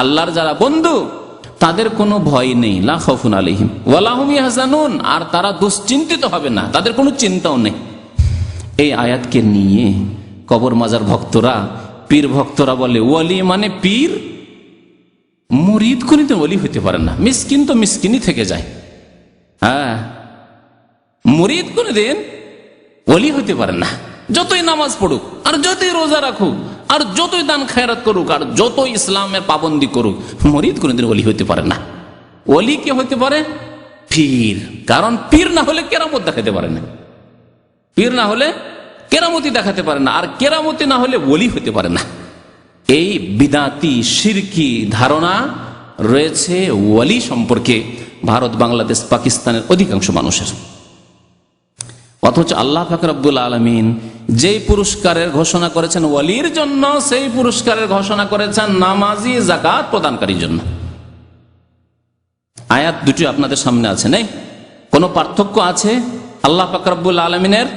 আল্লাহর যারা বন্ধু, তাদের কোনো ভয় নেই, লা খাউফুন আলাইহিম ওয়ালা হুম ইয়াহজানুন, আর তারা দুশ্চিন্তিত হবে না, তাদের কোনো চিন্তাও নেই। এই আয়াতকে নিয়ে কবর মাজার ভক্তরা পীর ভক্তরা বলে ওয়ালি মানে পীর, মুরিদ কোনদিন ওলি হইতে পারে না, মিসকিন তো মিসকিনই থেকে যায়। হ্যাঁ, মুরিদ কোনদিন ওলি হইতে পারে না, যতই নামাজ পড়ুক আর যতই রোজা রাখুক আর যতই দান খায়রাত করুক আর যতই ইসলামের পাবন্দি করুক, মুরিদ কোনদিন ওলি হইতে পারে না। ওলি কে হইতে পারে? পীর। কারণ পীর না হলে কেরামত দেখাতে পারে না, পীর না হলে কেরামতি দেখাতে পারে না, আর কেরামতি না হলে ওলি হইতে পারে না। এই বিদাতি শিরকি ধারণা রয়েছে ওলি সম্পর্কে ভারত, বাংলাদেশ, পাকিস্তানের অধিকাংশ মানুষের। অথচ আল্লাহ পাক রব্বুল আলামিন যেই পুরস্কারের ঘোষণা করেছেন ওলির জন্য, সেই পুরস্কারের ঘোষণা করেছেন নামাজি, যাকাত প্রদানকারীর জন্য। আয়াত দুটি আপনাদের সামনে আছে, নেই কোনো পার্থক্য আছে আল্লাহ পাক রব্বুল আলামিনের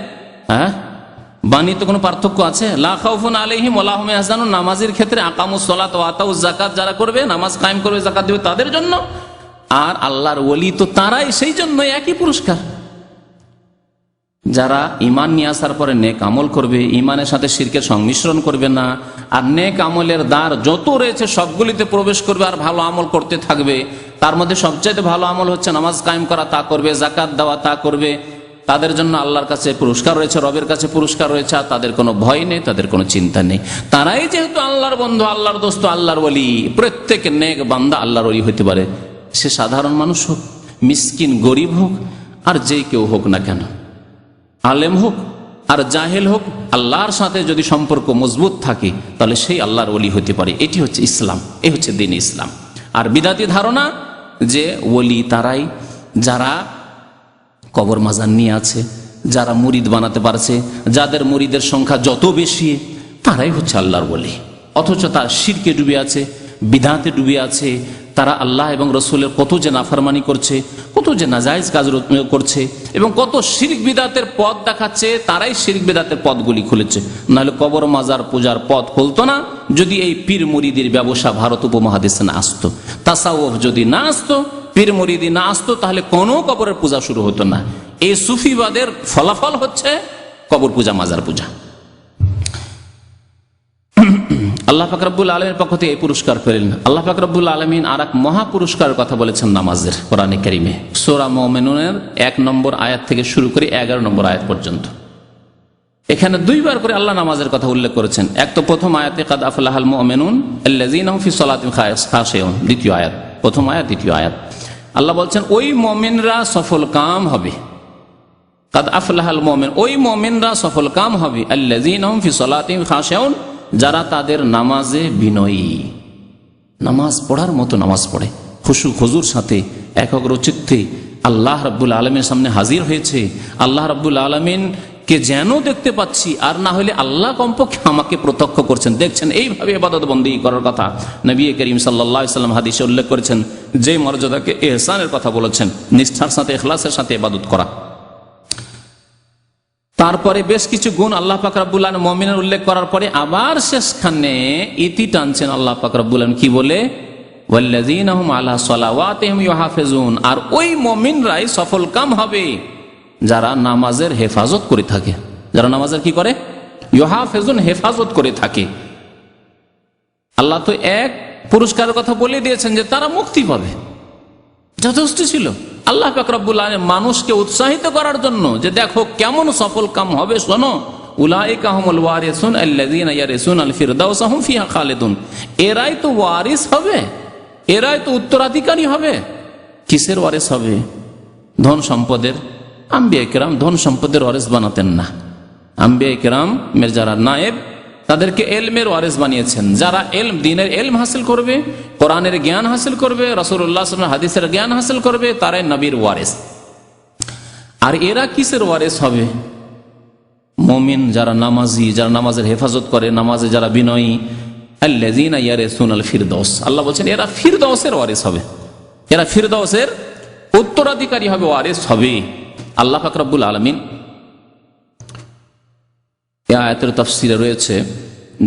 বাণীতে কোনো পার্থক্য আছে? লা খাউফুন আলাইহিম ওয়া লা হুম ইয়াহজানুন, নামাজের ক্ষেত্রে আকামুস সালাত ওয়া আতাউজ যাকাত যারা করবে, নামাজ কায়েম করবে, যাকাত দেবে, তাদের জন্য। আর আল্লাহর ওলি তো তারাই, সেই জন্য একই পুরস্কার। যারা ঈমান নিয়ে আসার পরে নেক আমল করবে, ঈমানের সাথে শিরকের সংমিশ্রণ করবে না, আর নেক আমলের দ্বার যত রয়েছে সবগুলিতে প্রবেশ করবে আর ভালো আমল করতে থাকবে, তার মধ্যে সবচাইতে ভালো আমল হচ্ছে নামাজ কায়েম করা, তা করবে, যাকাত দেওয়া, তা করবে, তাদের জন্য আল্লাহর কাছে পুরস্কার রয়েছে, রবের কাছে পুরস্কার রয়েছে, আর তাদের কোনো ভয় নেই, তাদের কোনো চিন্তা নেই। তারাই যেহেতু আল্লাহর বন্ধু, আল্লাহর দোস্ত, আল্লাহর ওলি। প্রত্যেক নেক বান্দা আল্লাহর ওলি হইতে পারে, সে সাধারণ মানুষ হোক, মিসকিন গরিব হোক, আর যে কেউ হোক না কেন, আলেম হোক আর জাহেল হোক, আল্লাহর সাথে যদি সম্পর্ক মজবুত থাকে তাহলে সেই আল্লাহর ওলি হতে পারে। এটি হচ্ছে ইসলাম, এ হচ্ছে দ্বীন ইসলাম। আর বিদাতি ধারণা যে ওলি তারাই যারা কবর মাজার নিয়ে আছে, যারা মুরিদ বানাতে পারছে, যাদের মুরিদের সংখ্যা যত বেশি তারাই হচ্ছে আল্লাহর ওলি। অথচ তার শিরকে ডুবে আছে, বিদাতে ডুবে আছে, তারা আল্লাহ এবং রসুলের কত যে নাফরমানি করছে, কত যে নাজায়েজ কাজ করছে এবং কত শিরক বিদাতের পথ দেখাচ্ছে, তারাই শিরক বিদাতের পথগুলি খুলেছে। নাহলে কবর মাজার পূজার পথ খুলতো না যদি এই পীর মুরিদির ব্যবসা ভারত উপমহাদেশে না আসতো। তাসাউফ যদি না আসতো, পীর মুরিদি না আসতো, তাহলে কোনো কবরের পূজা শুরু হতো না। এই সুফিবাদের ফলাফল হচ্ছে কবর পূজা, মাজার পূজা। আল্লাহ পাক রব্বুল আলামিনের পক্ষ থেকে এই পুরস্কার পেলেন। আল্লাহ পাক রব্বুল আলামিন আর এক মহা পুরস্কারের কথা বলেছেন নামাজের কোরআনে কারিমে। সূরা মুমিনুনের 1 নম্বর আয়াত থেকে শুরু করে 11 নম্বর আয়াত পর্যন্ত। এখানে দুইবার করে আল্লাহ নামাজের কথা উল্লেখ করেছেন। এক তো প্রথম আয়াতে কাদ আফলাহাল মুমিনুন আল্লাযীনা হুম ফি সালাতিহিম খাশিউন, দ্বিতীয় আয়াত, প্রথম আয়াত দ্বিতীয় আয়াত। আল্লাহ বলছেন ওই মুমিনরা সফল কাম হবে, কাদ আফলাহাল মুমিন, ওই মুমিনরা সফল কাম হবে, আল্লাযীনা হুম ফি সালাতিহিম খাশিউন, যারা তাদের নামাজে বিনয়ী, নামাজ পড়ার মতো নামাজ পড়ে, খুশু খুজুর সাথে একাগ্র চিত্তে আল্লাহ রাব্বুল আলামিনের সামনে হাজির হয়েছে। আল্লাহ রাব্বুল আলামিনকে যেন দেখতে পাচ্ছি, আর না হলে আল্লাহ কমপক্ষে আমাকে প্রত্যক্ষ করছেন, দেখছেন, এইভাবে ইবাদত বন্দেগী করার কথা নবী করিম সাল্লাল্লাহু আলাইহি ওয়াসাল্লাম হাদিসে উল্লেখ করেছেন। যে মর্যাদাকে ইহসানের কথা বলেছেন, নিষ্ঠার সাথে ইখলাসের সাথে ইবাদত করা। তারপরে বেশ কিছু গুণ আল্লাহ পাক রব্বুল আলামিন মুমিনের উল্লেখ করার পরে আবার শেষখানে ইতি টানছেন আল্লাহ পাক রব্বুল আলামিন, কি বলে? ওয়াল্লাযীনা হুম আলা সালাওয়াতিহিম ইউহাফিজুন, আর ওই মুমিনরাই সফল কাম হবে যারা নামাজের হেফাজত করে থাকে। যারা নামাজের কি করে? ইউহাফিজুন, হেফাজত করে থাকে। আল্লাহ তো এক পুরস্কারের কথা বলে দিয়েছেন যে তারা মুক্তি পাবে, যথেষ্ট ছিল। আল্লাহ পাক রব্বুল আলামিন মানুষকে উৎসাহিত করার জন্য যে দেখো কেমন সফল কাম হবে, শোনো, উলাইকা হুমুল ওয়ারিসুন আল্লাযীনা ইয়ারিসুনাল ফিরদাউসা হুম ফিহা খালিদুন, এরাই তো ওয়ারিস হবে, এরাই তো উত্তরাধিকারী হবে। কিসের ওয়ারিস হবে? ধন সম্পদের। আম্বিয়া কিরাম ধন সম্পদের ওয়ারিস বানাতেন না। আম্বিয়া কিরামের যারা নায়েব, তাদেরকে এলমের ওয়ারিস বানিয়েছেন। যারা এলম, দ্বীনের এলম হাসিল করবে, কোরআনের জ্ঞান হাসিল করবে, রাসূলুল্লাহ সাল্লাল্লাহু আলাইহি ওয়াসাল্লাম হাদিসের জ্ঞান হাসিল করবে, তারাই নবীর ওয়ারিস। আর এরা কিসের ওয়ারিস হবে? মুমিন যারা নামাজি, যারা নামাজের হেফাজত করে, নামাজে যারা বিনয়ী, আল্লাযীনা ইয়ারিসুনাল ফিরদাউস, আল্লাহ বলছেন এরা ফিরদাউসের ওয়ারিস হবে, এরা ফিরদাউসের উত্তরাধিকারী হবে, ওয়ারিস হবে। আল্লাহ পাক রব্বুল আলামিন এই আয়াতের তাফসীরে রয়েছে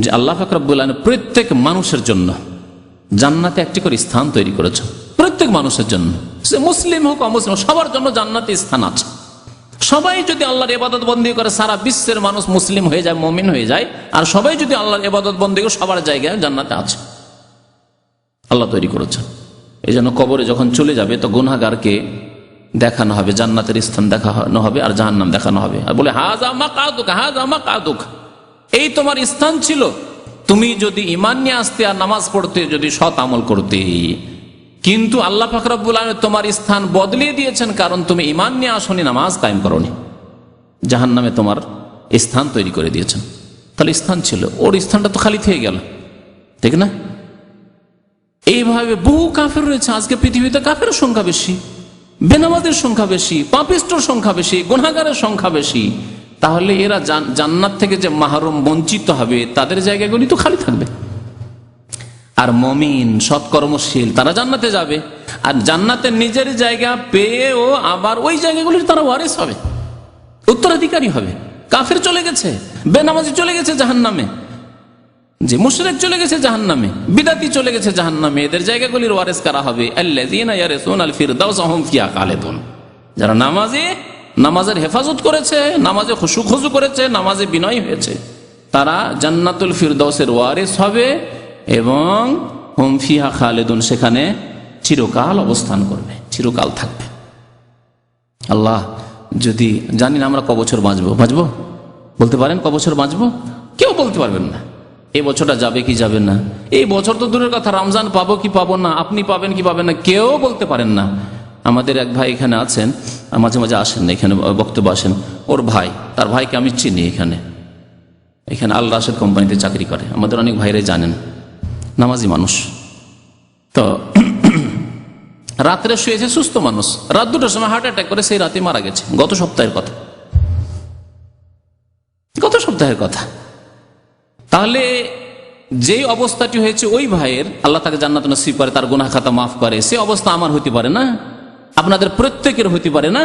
যে আল্লাহ পাক রব্বুল আলামিন প্রত্যেক মানুষের জন্য জান্নাতে একটি করে স্থান তৈরি করেছেন। প্রত্যেক মানুষের জন্য, সে মুসলিম হোক অমুসলিম, সবার জন্য জান্নাতে স্থান আছে। সবাই যদি আল্লাহর ইবাদত বন্দি করে, সারা বিশ্বের মানুষ মুসলিম হয়ে যায়, মুমিন হয়ে যায়, আর সবাই যদি আল্লাহর ইবাদত বন্দি করে, সবার জায়গায় জান্নাতে আছে। আল্লাহ তৈরি করেছেন। এই জন্য কবরে যখন চলে যাবে তো গুনাহগারকে দেখানো হবে, জান্নাতের স্থান দেখানো হবে আর জাহান্নাম দেখানো হবে, আর বলে হাযা মাকআদুকা, হাযা মাকআদুকা, এই তোমার স্থান ছিল, তুমি যদি ঈমান নিয়ে আসতে আর নামাজ পড়তে, যদি সৎ আমল করতে। কিন্তু আল্লাহ পাক রব্বুল আলামিন তোমার স্থান বদলিয়ে দিয়েছেন, কারণ তুমি ঈমান নিয়ে আসনি, নামাজ কায়েম করনি, জাহান্নামে তোমার স্থান তৈরি করে দিয়েছেন। তাহলে স্থান ছিল, ওর স্থানটা তো খালি থেকে গেল, ঠিক না? এইভাবে বহু কাফের রয়েছে আজকে পৃথিবীতে। কাফের সংখ্যা বেশি, বেনামাজের সংখ্যা বেশি, পাপিষ্ঠর সংখ্যা বেশি, গুনাহগারের সংখ্যা বেশি। তাহলে এরা জান্নাত থেকে যে মাহরুম, বঞ্চিত হবে, তাদের জায়গাগুলি তো খালি থাকবে। আর মুমিন সৎকর্মশীল তারা জান্নাতে যাবে, আর জান্নাতের নিজের জায়গা পেয়েও আবার ওই জায়গাগুলির তারা ওয়ারিস হবে, উত্তরাধিকারী হবে। কাফের চলে গেছে, বেনামাজি চলে গেছে জাহান্নামে, যে মুশরিক চলে গেছে জাহান্নামে, বিদাতি চলে গেছে জাহান্নামে, এদের জায়গাগুলির ওয়ারিস কারা হবে? আল্লাযীনা ইয়ারিসুনাল ফিরদাউস হুম ফিহা খালিদুন। যারা নামাজের হেফাজত করেছে, নামাজে খুশু খুজু করেছে, নামাজে বিনয় হয়েছে, তারা জান্নাতুল ফিরদাউসের ওয়ারিস হবে এবং হুম ফিহা খালিদুন, সেখানে চিরকাল অবস্থান করবে, চিরকাল থাকবে। আল্লাহ, যদি জানি না আমরা ক বছর বাঁচবো, বলতে পারেন ক বছর বাঁচবো? কেউ বলতে পারবেন না। এই বছরটা যাবে কি যাবে না, এই বছর তো দূরের কথা, রমজান পাবো কি পাবো না, আপনি পাবেন কি পাবেন না, কেউ বলতে পারেন না। আমাদের এক ভাই এখানে আছেন, মাঝে মাঝে আসেন এখানে বক্তব্য আসেন, ওর ভাই, তার ভাইকে আমি চিনি, এখানে আল রাশেদ কোম্পানিতে চাকরি করে, আমাদের অনেক ভাইরাই জানেন, নামাজি মানুষ। তো রাত্রে শুয়েছে, সুস্থ মানুষ, রাত 2টার সময় হার্ট অ্যাটাক করে সেই রাতে মারা গেছে। গত সপ্তাহের কথা। তাহলে যেই অবস্থাটি হয়েছে ওই ভাইয়ের, আল্লাহ তাকে জান্নাত নসিব করে, তার গুনাহ খাতা মাফ করে, সে অবস্থা আমার হতে পারে না? আপনাদের প্রত্যেকের হতে পারে না?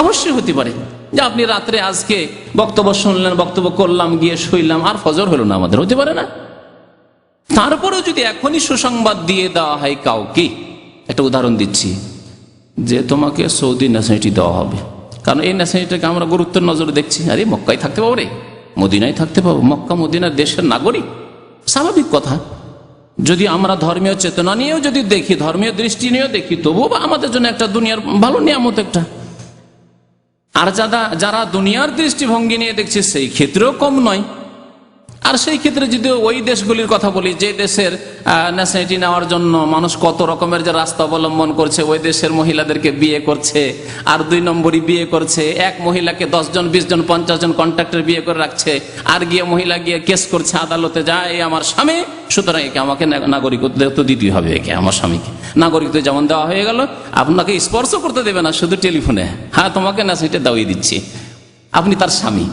অবশ্যই হতে পারে। যে আপনি রাত্রে আজকে বক্তব্য শুনলেন, বক্তব্য করলাম, গিয়ে শুইলাম, আর ফজর হলো না, আমাদের হতে পারে না? তারপরেও যদি এখনই সুসংবাদ দিয়ে দেওয়া হয় কাউকে, একটা উদাহরণ দিচ্ছি, যে তোমাকে সৌদি ন্যাশনালিটি দেওয়া হবে, কারণ এই ন্যাশনালিটিটাকে আমরা গুরুত্বের নজরে দেখছি, আরে মক্কায় থাকতে পাবো রে, মদিনায় থাকতে পাবো, মক্কা মদিনার দেশের নাগরিক, স্বাভাবিক কথা। যদি আমরা ধর্মীয় চেতনা নিয়েও যদি দেখি, ধর্মীয় দৃষ্টি নিয়েও দেখি, তবুও আমাদের জন্য একটা দুনিয়ার ভালো নিয়ামত একটা। আর যারা দুনিয়ার দৃষ্টিভঙ্গি নিয়ে দেখছে, সেই ক্ষেত্রেও কম নয়। আর সেই ক্ষেত্রে যদি ওই দেশগুলির কথা বলি, যে দেশের ন্যাশনালিটি নেওয়ার জন্য মানুষ কত রকমের যে রাস্তা অবলম্বন করছে, ওই দেশের মহিলাদেরকে বিয়ে করছে, আর 2 নম্বরই বিয়ে করছে, এক মহিলাকে 10 জন 20 জন 50 জন কন্ট্রাক্টর বিয়ে করে রাখছে, আর মহিলা গিয়ে কেস করছে আদালতে, যায় আমার স্বামী, সুতরাং একে আমাকে নাগরিকত্ব তো দিতেই হবে, একে আমার স্বামীকে নাগরিকত্ব যেমন দেওয়া হয়ে গেল, আপনাকে স্পর্শ করতে দেবে না, শুধু টেলিফোনে, হ্যাঁ তোমাকে ন্যাশনালিটি দাওয়ি দিচ্ছি, আপনি তার স্বামী।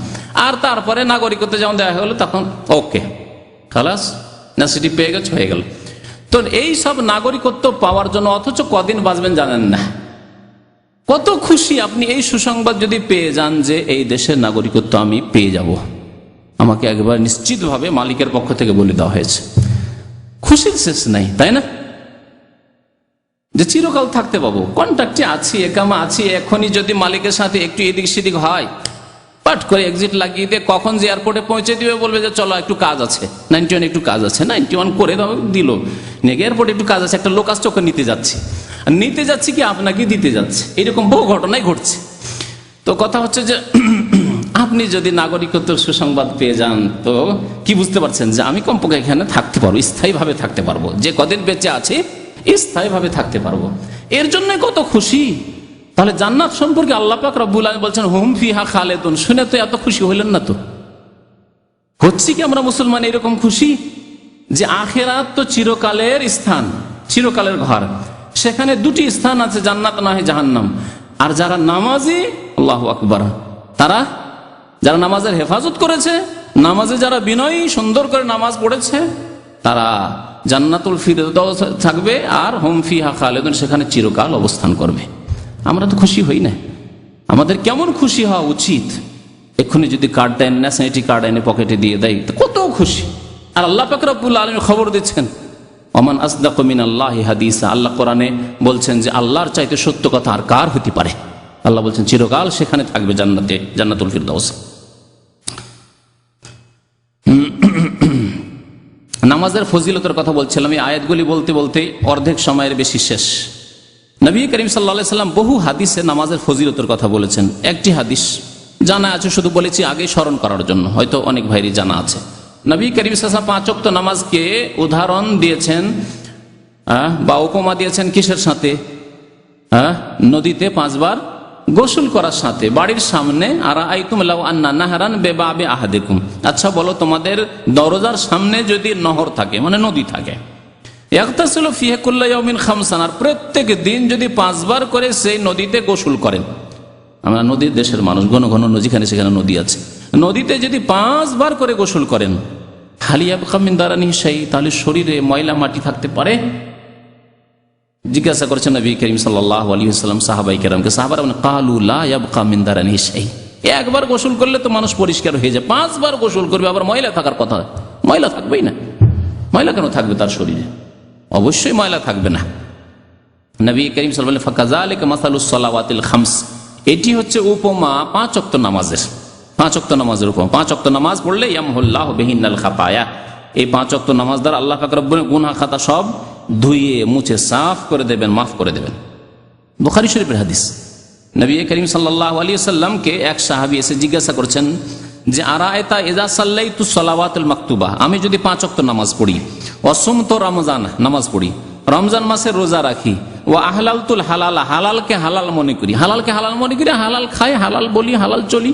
আর তারপরে নাগরিকত্ব যেমন দেওয়া হলো, তখন ওকে খালাস, ন্যাশনালিটি পেয়ে গেছে, হয়ে গেল। তো এই সব নাগরিকত্ব পাওয়ার জন্য অথচ কদিন বাঁচবেন জানেন না। কত খুশি আপনি এই সুসংবাদ যদি পেয়ে যান যে এই দেশের নাগরিকত্ব আমি পেয়ে যাব, আমাকে একবার নিশ্চিতভাবে মালিকের পক্ষ থেকে বলে দেওয়া হয়েছে, খুশির শেষ নাই, তাই না? যে চিরকাল থাকতে পাবো, কন্ট্রাক্টে আছি, একামা আছি, এখনই যদি মালিকের সাথে একটু এদিক সেদিক হয়, পাট করে এক্সিট লাগিয়ে দিয়ে কখন যে এয়ারপোর্টে পৌঁছে দিবে, বলবে যে চলো একটু কাজ আছে, 91 একটু কাজ আছে, 91 করে দিল, এয়ারপোর্টে একটু কাজ আছে, একটা লোক আসছে, ওকে নিতে যাচ্ছি কি আপনাকে দিতে যাচ্ছে, এরকম বহু ঘটনাই ঘটছে। তো কথা হচ্ছে যে আপনি যদি নাগরিকত্বের সুসংবাদ পেয়ে যান, তো কি বুঝতে পারছেন যে আমি কমপক্ষে এখানে থাকতে পারবো, স্থায়ীভাবে থাকতে পারবো, যে কদিন বেঁচে আছে স্থায়ীভাবে থাকতে পারবো, এর জন্য কত খুশি। তাহলে জান্নাত সম্পর্কে আল্লাহ পাক রব্বুল আলামিন বলছেন হুম ফিহা খালিদুন, শুনে তো এত খুশি হইলেন না? তো হচ্ছে কি আমরা মুসলমান এরকম খুশি যে আখিরাত তো চিরকালের স্থান, চিরকালের ঘর, সেখানে 2টি স্থান আছে, জান্নাত না হয় জাহান্নাম। আর যারা নামাজি, আল্লাহু আকবার, তারা যারা নামাজের হেফাজত করেছে, নামাজে যারা বিনয়ী সুন্দর করে নামাজ পড়েছে, তারা জান্নাতুল ফিরদাউস থাকবে, আর হুম ফিহা খালিদুন, সেখানে চিরকাল অবস্থান করবে। আমরা তো খুশি হই না? আমাদের কেমন খুশি হওয়া উচিত? এক্ষুনি যদি কার্ড দেন, ন্যাশনালিটি কার্ড এনে পকেটে দিয়ে দেয়, তো কত খুশি। আর আল্লাহ পাক রব্বুল আলামিন খবর দিচ্ছেন, ওমান আসদাকু মিনাল্লাহি হাদিসা, আল্লাহ কোরআনে বলছেন যে আল্লাহর চাইতে সত্য কথা আর কার হতে পারে? আল্লাহ বলছেন চিরকাল সেখানে থাকবে, জান্নাতে, জান্নাতুল ফিরদাউস। নামাজের ফজিলতের কথা বলছিলাম, এই আয়াতগুলি বলতে বলতে অর্ধেক সময়ের বেশি শেষ। নবী করিম সাল্লাল্লাহু আলাইহি সাল্লাম বহু হাদিসে নামাজের ফজিলতের কথা বলেছেন। একটি হাদিস জানা আছে, শুধু বলেছি আগে স্মরণ করার জন্য, হয়তো অনেক ভাইরই জানা আছে। নবী করিম সাল্লাল্লাহু আলাইহি ওয়াসাল্লাম 5 ওয়াক্ত নামাজকে উদাহরণ দিয়েছেন বা উপমা দিয়েছেন কিসের সাথে? নদীতে 5 বার গোসল করার সাথে। বাড়ির সামনে আরাআইতুম লাউ আন্না নাহরান বিবাবি আহাদিকুম, আচ্ছা বলো তোমাদের দরজার সামনে যদি নহর থাকে, মানে নদী থাকে, ইয়াগতাসিলু ফিহি কুল্লু ইয়াউমিন খামসান, আর প্রত্যেক দিন যদি 5 বার করে সেই নদীতে গোসল করেন। আমরা নদীর দেশের মানুষ, ঘন ঘন যেখানে সেখানে নদী আছে, নদীতে যদি 5 বার করে গোসল করেন, হাল ইয়াবকা মিন দারানিহি শাই, তাহলে শরীরে ময়লা মাটি থাকতে পারে? জিজ্ঞাসা করেছেন নবী করিম সাল্লাল্লাহু আলাইহি ওয়াসাল্লাম সাহাবায়ে কেরামকে। সাহাবারা বলেন কালু লা ইয়াবকা মিন দারানিহি শাই, একবার গোসল করলে তো মানুষ পরিষ্কার হয়ে যায়, 5 বার গোসল করবে, আবার ময়লা থাকার কথা? ময়লা থাকবেই না। ময়লা কেন থাকবে তার শরীরে? অবশ্যই ময়লা থাকবে না। নবী করিম সাল্লাল্লাহু আলাইহি ওয়াসাল্লাম ফাকাযালিকা মাসালুস সালাওয়াতিল খামস, এটি হচ্ছে উপমা 5 ওয়াক্ত নামাজের। 5 ওয়াক্ত নামাজের উপমা। 5 ওয়াক্ত নামাজ পড়লে ইয়ামহুল্লাহু বিহিন্নাল খাতায়া, এই 5 ওয়াক্ত নামাজ দ্বারা আল্লাহ পাক রব্বুল গুনাহ খাতা সব ধুয়ে মুছে সাফ করে দেবেন, মাফ করে দেবেন। বুখারী শরীফের হাদিস। নবী করিম সাল্লাল্লাহু আলাইহি ওয়াসাল্লামকে এক সাহাবী এসে জিজ্ঞাসা করছেন যে আরাআইতা ইযা সাল্লাইতু সালাওয়াতুল মাকতুবা, আমি যদি 5 ওয়াক্ত নামাজ পড়ি, ওয়াসুমতু রমজান, নামাজ পড়ি, রমজান মাসে রোজা রাখি, ওয়া আহলালতুল হালাল, হালালকে হালাল মনে করি, হালালকে হালাল মনে করি, হালাল খাই, হালাল বলি, হালাল চলি,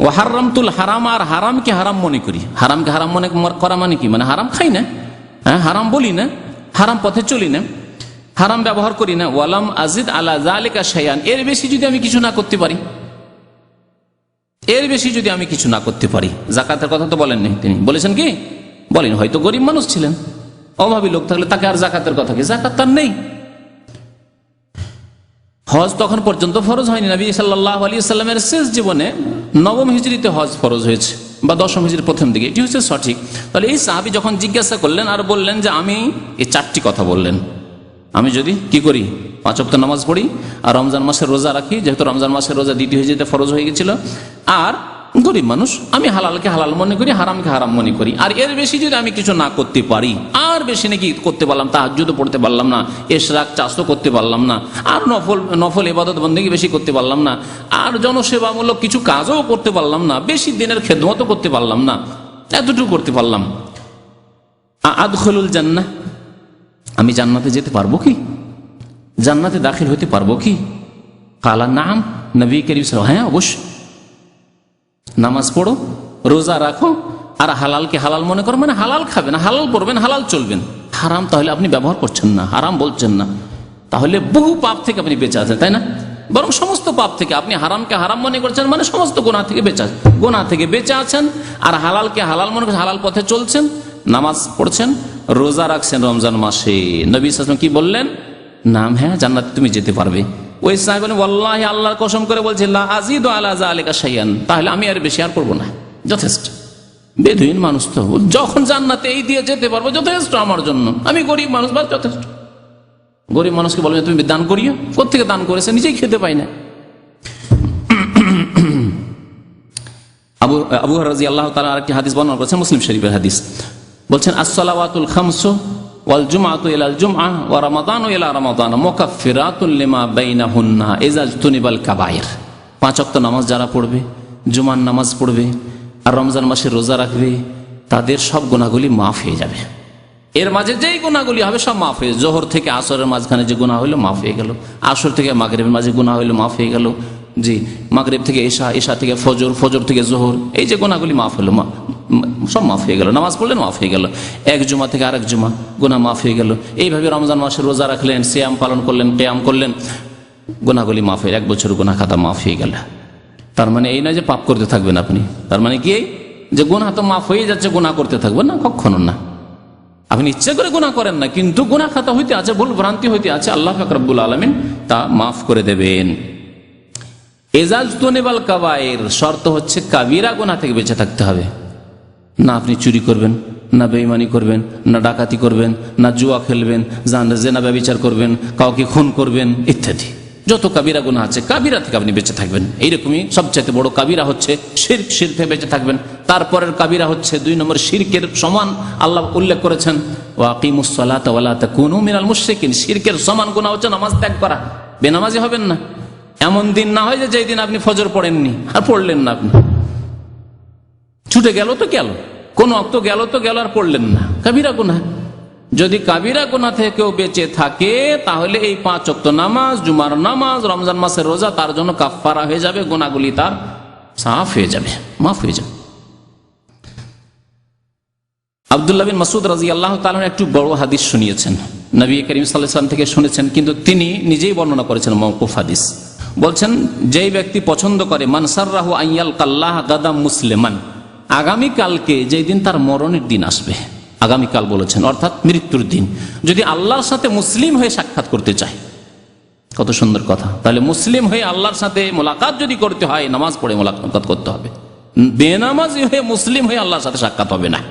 ওয়া হারামতুল হারাম, আর হারামকে হারাম মনে করি। হারামকে হারাম মনে করা মানে কি? মানে হারাম খাই না, হারাম বলি না, হারাম পথে চলি না, হারাম ব্যবহার করি না। ওয়ালাম আজিদ আলা যালিকা শাইআন, এর বেশি যদি আমি কিছু না করতে পারি, এর বেশি যদি আমি কিছু না করতে পারি। যাকাতের কথা তো বলেননি তিনি, বলেছেন কি? বলেন, হয়তো গরিব মানুষ ছিলেন, অভাবী লোক থাকলে তাকে আর যাকাতের কথা কি? যাকাত তার নেই। হজ তখন পর্যন্ত ফরজ হয়নি। নবী সাল্লাল্লাহু আলাইহি ওয়াসাল্লামের শেষ জীবনে 9ম হিজরিতে হজ ফরজ হয়েছে, বা 10ম হিজরির প্রথম দিকে, এটি হচ্ছে সঠিক। তাহলে এই সাহাবী যখন জিজ্ঞাসা করলেন আর বললেন যে আমি এই 4টি কথা বললেন, আমি যদি কি করি, 5 ওয়াক্ত নামাজ পড়ি, আর রমজান মাসের রোজা রাখি, যেহেতু রমজান মাসের রোজা 2টি হিজরিতে ফরজ হয়ে গেছিল, আর গরিব মানুষ, আমি হালালকে হালাল মনে করি, হারামকে হারাম মনে করি, আর এর বেশি যদি আমি কিছু না করতে পারি, আর বেশি নাকি করতে পারলাম, তাহাজ্জুদও পড়তে পারলাম না, ইশরাক চাষও করতে পারলাম না, আর নফল ইবাদত বন্দেগী বেশি করতে পারলাম না, আর জনসেবামূলক কিছু কাজও করতে পারলাম না, বেশি দিনের খেদমতও করতে পারলাম না, এতটুকু করতে পারলাম, আদখুলুল জান্নাহ, আমি জান্নাতে যেতে পারবো কি? জান্নাতে দাখিল হতে পারবো কি? কালা নাম, নবী করিম সাল্লাল্লাহু আলাইহি ওয়াসাল্লাম, হ্যাঁ অবশ্যই। নামাজ পড়ো, রোজা রাখো, আর হালালকে হালাল মনে করো, মানে হালাল খাবেন, হালাল পড়বেন, হালাল চলবেন। হারাম তাহলে আপনি ব্যবহার করছেন না, হারাম বলছেন না, তাহলে বহু পাপ থেকে আপনি বেঁচে আছেন, তাই না? বরং সমস্ত পাপ থেকে, আপনি হারামকে হারাম মনে করছেন মানে সমস্ত গুনাহ থেকে বেঁচে আছেন, গুনাহ থেকে বেঁচে আছেন, আর হালালকে হালাল মনে করছেন, হালাল পথে চলছেন, নামাজ পড়ছেন, রোজা রাখছেন রমজান মাসে। নবী সাল্লাল্লাহু আলাইহি ওয়াসাল্লাম কি বললেন? নাম, হ্যাঁ জান্নাতে তুমি যেতে পারবে। ওই সাহেব বলেন ওয়াল্লাহি, আল্লাহর কসম করে বলছে, লা আজিদু আলা যালিকা শাইআন, তাহলে আমি আর বেশি আর করবো না, যথেষ্ট। বেদুইন মানুষ তো যখন জান্নাতে এই দিয়ে যেতে পারবো, যথেষ্ট আমার জন্য, আমি গরিব মানুষ, বা যথেষ্ট। গরিব মানুষকে বলবেন তুমি দান করিও, কোত্থেকে দান করেছে, নিজেই খেতে পাই না। আবু হুরায়রা রাদিয়াল্লাহু তাআলা আরেকটি হাদিস বর্ণনা করেছেন, মুসলিম শরীফের হাদিস, বলছেন আসসালাওয়াতুল খামসু ওয়াল জুমআতু ইলাল জুমআহ ওয়া রমাদানু ইলা রমাদান মুকাফফিরাতুন লিমা বাইনাহুন্না ইযা ইজতুনিবাল কাবায়ের। 5 ওয়াক্ত নামাজ যারা পড়বে, জুমার নামাজ পড়বে, আর রমজান মাসে রোজা রাখবে, তাদের সব গুনাহগুলি মাফ হয়ে যাবে। এর মাঝে যেই গুনাহগুলি হবে সব মাফ হয়ে, জোহর থেকে আসরের মাঝখানে যে গুনাহ হইলো মাফ হয়ে গেল, আসর থেকে মাগরিবের মাঝে গুনাহ হইলো মাফ হয়ে গেল, জি মাগরিব থেকে ঈশা, ঈশা থেকে ফজর, ফজর থেকে জোহর, এই যে গুনাহগুলি মাফ হলো, সব মাফ হয়ে গেল। নামাজ পড়লেন মাফ হয়ে গেল, এক জুমা থেকে আরেক জুমা গুনাহ মাফ হয়ে গেল। এইভাবে রমজান মাসে রোজা রাখলেন, সিয়াম পালন করলেন, কিয়াম করলেন, গুনাহগুলি মাফ হয়ে, 1 বছর গুনাহ খাতা মাফ হয়ে গেল। তার মানে এই নয় যে পাপ করতে থাকবেন আপনি, তার মানে কি যে গুনাহ তো মাফ হয়ে যাচ্ছে, গুনাহ করতে থাকবেন না, কখনো না। আপনি ইচ্ছে করে গুনাহ করেন না, কিন্তু গুনাহ খাতা হইতে আছে, ভুল ভ্রান্তি হইতে আছে, আল্লাহ পাক রব্বুল আলামিন তা মাফ করে দেবেন। ইজাজতুনিবাল কাবায়ের, শর্ত হচ্ছে কাবিরা গুনাহ থেকে বেঁচে থাকতে হবে না। আপনি চুরি করবেন না, বেঈমানি করবেন না, ডাকাতি করবেন না, জুয়া খেলবেন, জেনা ব্যভিচার করবেন, কাউকে খুন করবেন ইত্যাদি, যত কাবিরা গুনাহ আছে কাবিরা থেকে আপনি বেঁচে থাকবেন। এইরকমই সবচাইতে বড় কাবিরা হচ্ছে শিরক, শিরক থেকে বেঁচে থাকবেন। তারপরের কাবিরা হচ্ছে 2 নম্বর শিরকের সমান আল্লাহ উল্লেখ করেছেন ওয়া আকিমুস সালাতা ওয়া লা তাকুনু মিনাল মুশরিকিন। শিরকের সমান গুনাহ হচ্ছে নামাজ ত্যাগ করা। বেনামাজি হবেন না। এমন দিন না হয় যে যেই দিন আপনি ফজর পড়েননি আর পড়লেন না, আপনি ছুটে গেল তো গেল, কোন ওয়াক্ত গেল তো গেল আর পড়লেন না, কাবিরা গুনাহ। যদি কাবিরা গুনাহ থেকে কেউ বেঁচে থাকে তাহলে এই 5 ওয়াক্ত নামাজ, জুমার নামাজ, রমজান মাসের রোজা তার জন্য কাফফারা হয়ে যাবে, গুনাহগুলি তার সাফ হয়ে যাবে, মাফ হয়ে যাবে। আব্দুল্লাহ বিন মাসউদ রাদিয়াল্লাহু তাআলা একটু বড় হাদিস শুনিয়েছেন, নবী করিম সাল্লাল্লাহু আলাইহি ওয়াসাল্লাম থেকে শুনেছেন, কিন্তু তিনি নিজেই বর্ণনা করেছেন মওকুফ হাদিস। বলছেন, যেই ব্যক্তি পছন্দ করে মান সাররাহু আইয়ালকাল্লাহ গাদাম মুসলিমান, আগামীকালকে যেই দিন তার মরণের দিন আসবে, আগামীকাল বলেছেন অর্থাৎ মৃত্যুর দিন, যদি আল্লাহর সাথে মুসলিম হয়ে সাক্ষাৎ করতে চায়, কত সুন্দর কথা। তাহলে মুসলিম হয়ে আল্লাহর সাথে মোলাকাত যদি করতে হয় নামাজ পড়ে মোলাকাত করতে হবে, বেনামাজি হয়ে মুসলিম হয়ে আল্লাহর সাথে সাক্ষাৎ হবে না।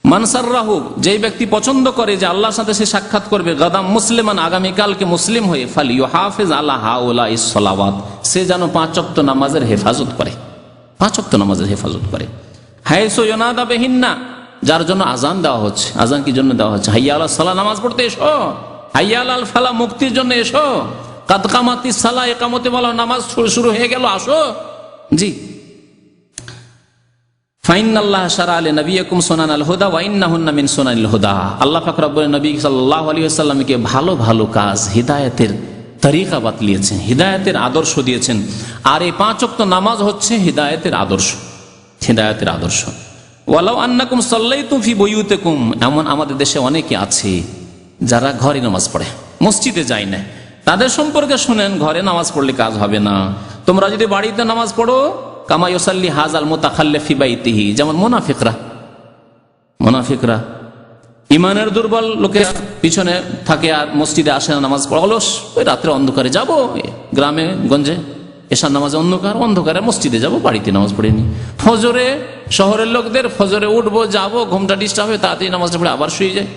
মানসাররাহু, যেই ব্যক্তি পছন্দ করে যে আল্লাহর সাথে সে সাক্ষাৎ করবে, গাদাম মুসলিমান, আগামীকালকে মুসলিম হয়ে, ফালিয়ুহাফিজ আলা হাউলাইস সালাওয়াত, সে যেন 5 ওয়াক্ত নামাজের হেফাজত করে, 5 ওয়াক্ত নামাজের হেফাজত করে। হাইসু ইউনাদা বিহিন্না, যার জন্য আজান দেওয়া হচ্ছে। আজান কি জন্য দেওয়া হচ্ছে? হাইয়া আলাস সালাহ, নামাজ পড়তে এসো। হাইয়া আলাল ফালাহ, মুক্তির জন্য এসো। কাদ কামাতিস সালাহ, ইকামতে বলা নামাজ শুরু হয়ে গেল, আসো। জি। ফাইনাল্লাহ শারা আলী নবিয়কুম সুনানাল হুদা ওয়া ইন্নাহুন্না মিন সুনানিল হুদা। আল্লাহ পাক রব্বুল নবী সাল্লাল্লাহু আলাইহি ওয়াসাল্লামকে ভালো ভালো কাজ, হিদায়াতের তরিকা বাতলিয়েছেন, হিদায়াতের আদর্শ দিয়েছেন। আর এই 5 ওয়াক্ত নামাজ হচ্ছে হিদায়াতের আদর্শ, হিদায়াতের আদর্শ। ওয়ালাউ আন্নাকুম সাল্লাইতুম ফি বুয়ুতিকুম, এমন আমাদের দেশে অনেকে আছে যারা ঘরে নামাজ পড়ে, মসজিদে যায় না। তাদের সম্পর্কে শুনেন, ঘরে নামাজ পড়লে কাজ হবে না। তোমরা যদি বাড়িতে নামাজ পড়ো, কামা ইউসাল্লি হাজাল মুতাখাল্লিফ ফি বাইতিহি, যেমন মুনাফিকরা ইমানের দুর্বল লোকের পিছনে থাকে আর মসজিদে আসে না নামাজ পড়া, অলস, ওই রাত্রে অন্ধকারে যাবো গ্রামে গঞ্জে, এশার নামাজে অন্ধকারে মসজিদে যাব, বাড়িতে নামাজ পড়িনি। ফজরে শহরের লোকদের ফজরে উঠবো, যাবো, ঘুমটা ডিস্টার্ব হবে, তাড়াতাড়ি নামাজটা পড়ে আবার শুয়ে যায়।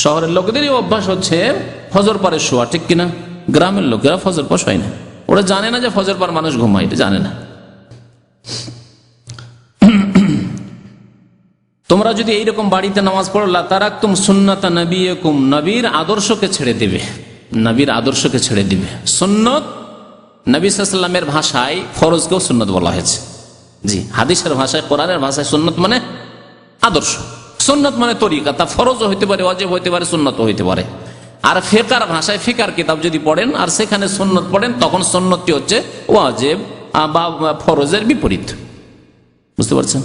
শহরের লোকদেরই অভ্যাস হচ্ছে ফজর পরে শোয়া, ঠিক কিনা? গ্রামের লোকেরা ফজর পর শোয় না, ওরা জানে না যে ফজর পর মানুষ ঘুমায়, এটা জানে না। তোমরা যদি এইরকম বাড়িতে নামাজ পড়ো, লা তারাকতুম সুন্নাতা নবিয়কুম, নবীর আদর্শকে ছেড়ে দেবে, নবীর আদর্শকে ছেড়ে দিবে। সুন্নত, নবী সাল্লাল্লাহু আলাইহি ওয়াসাল্লামের ভাষায় ফরজকেও সুন্নত বলা হয়েছে। জি, হাদিসের ভাষায়, কোরআনের ভাষায় সুন্নত মানে আদর্শ, সুন্নত মানে তরিকা। তা ফরজও হইতে পারে, ওয়াজিব হইতে পারে, সুন্নতও হইতে পারে। আর ফিকার ভাষায়, ফিকার কিতাব যদি পড়েন আর সেখানে সুন্নত পড়েন, তখন সুন্নতটি হচ্ছে ওয়াজিব বা ফরজের বিপরীত, বুঝতে পারছেন?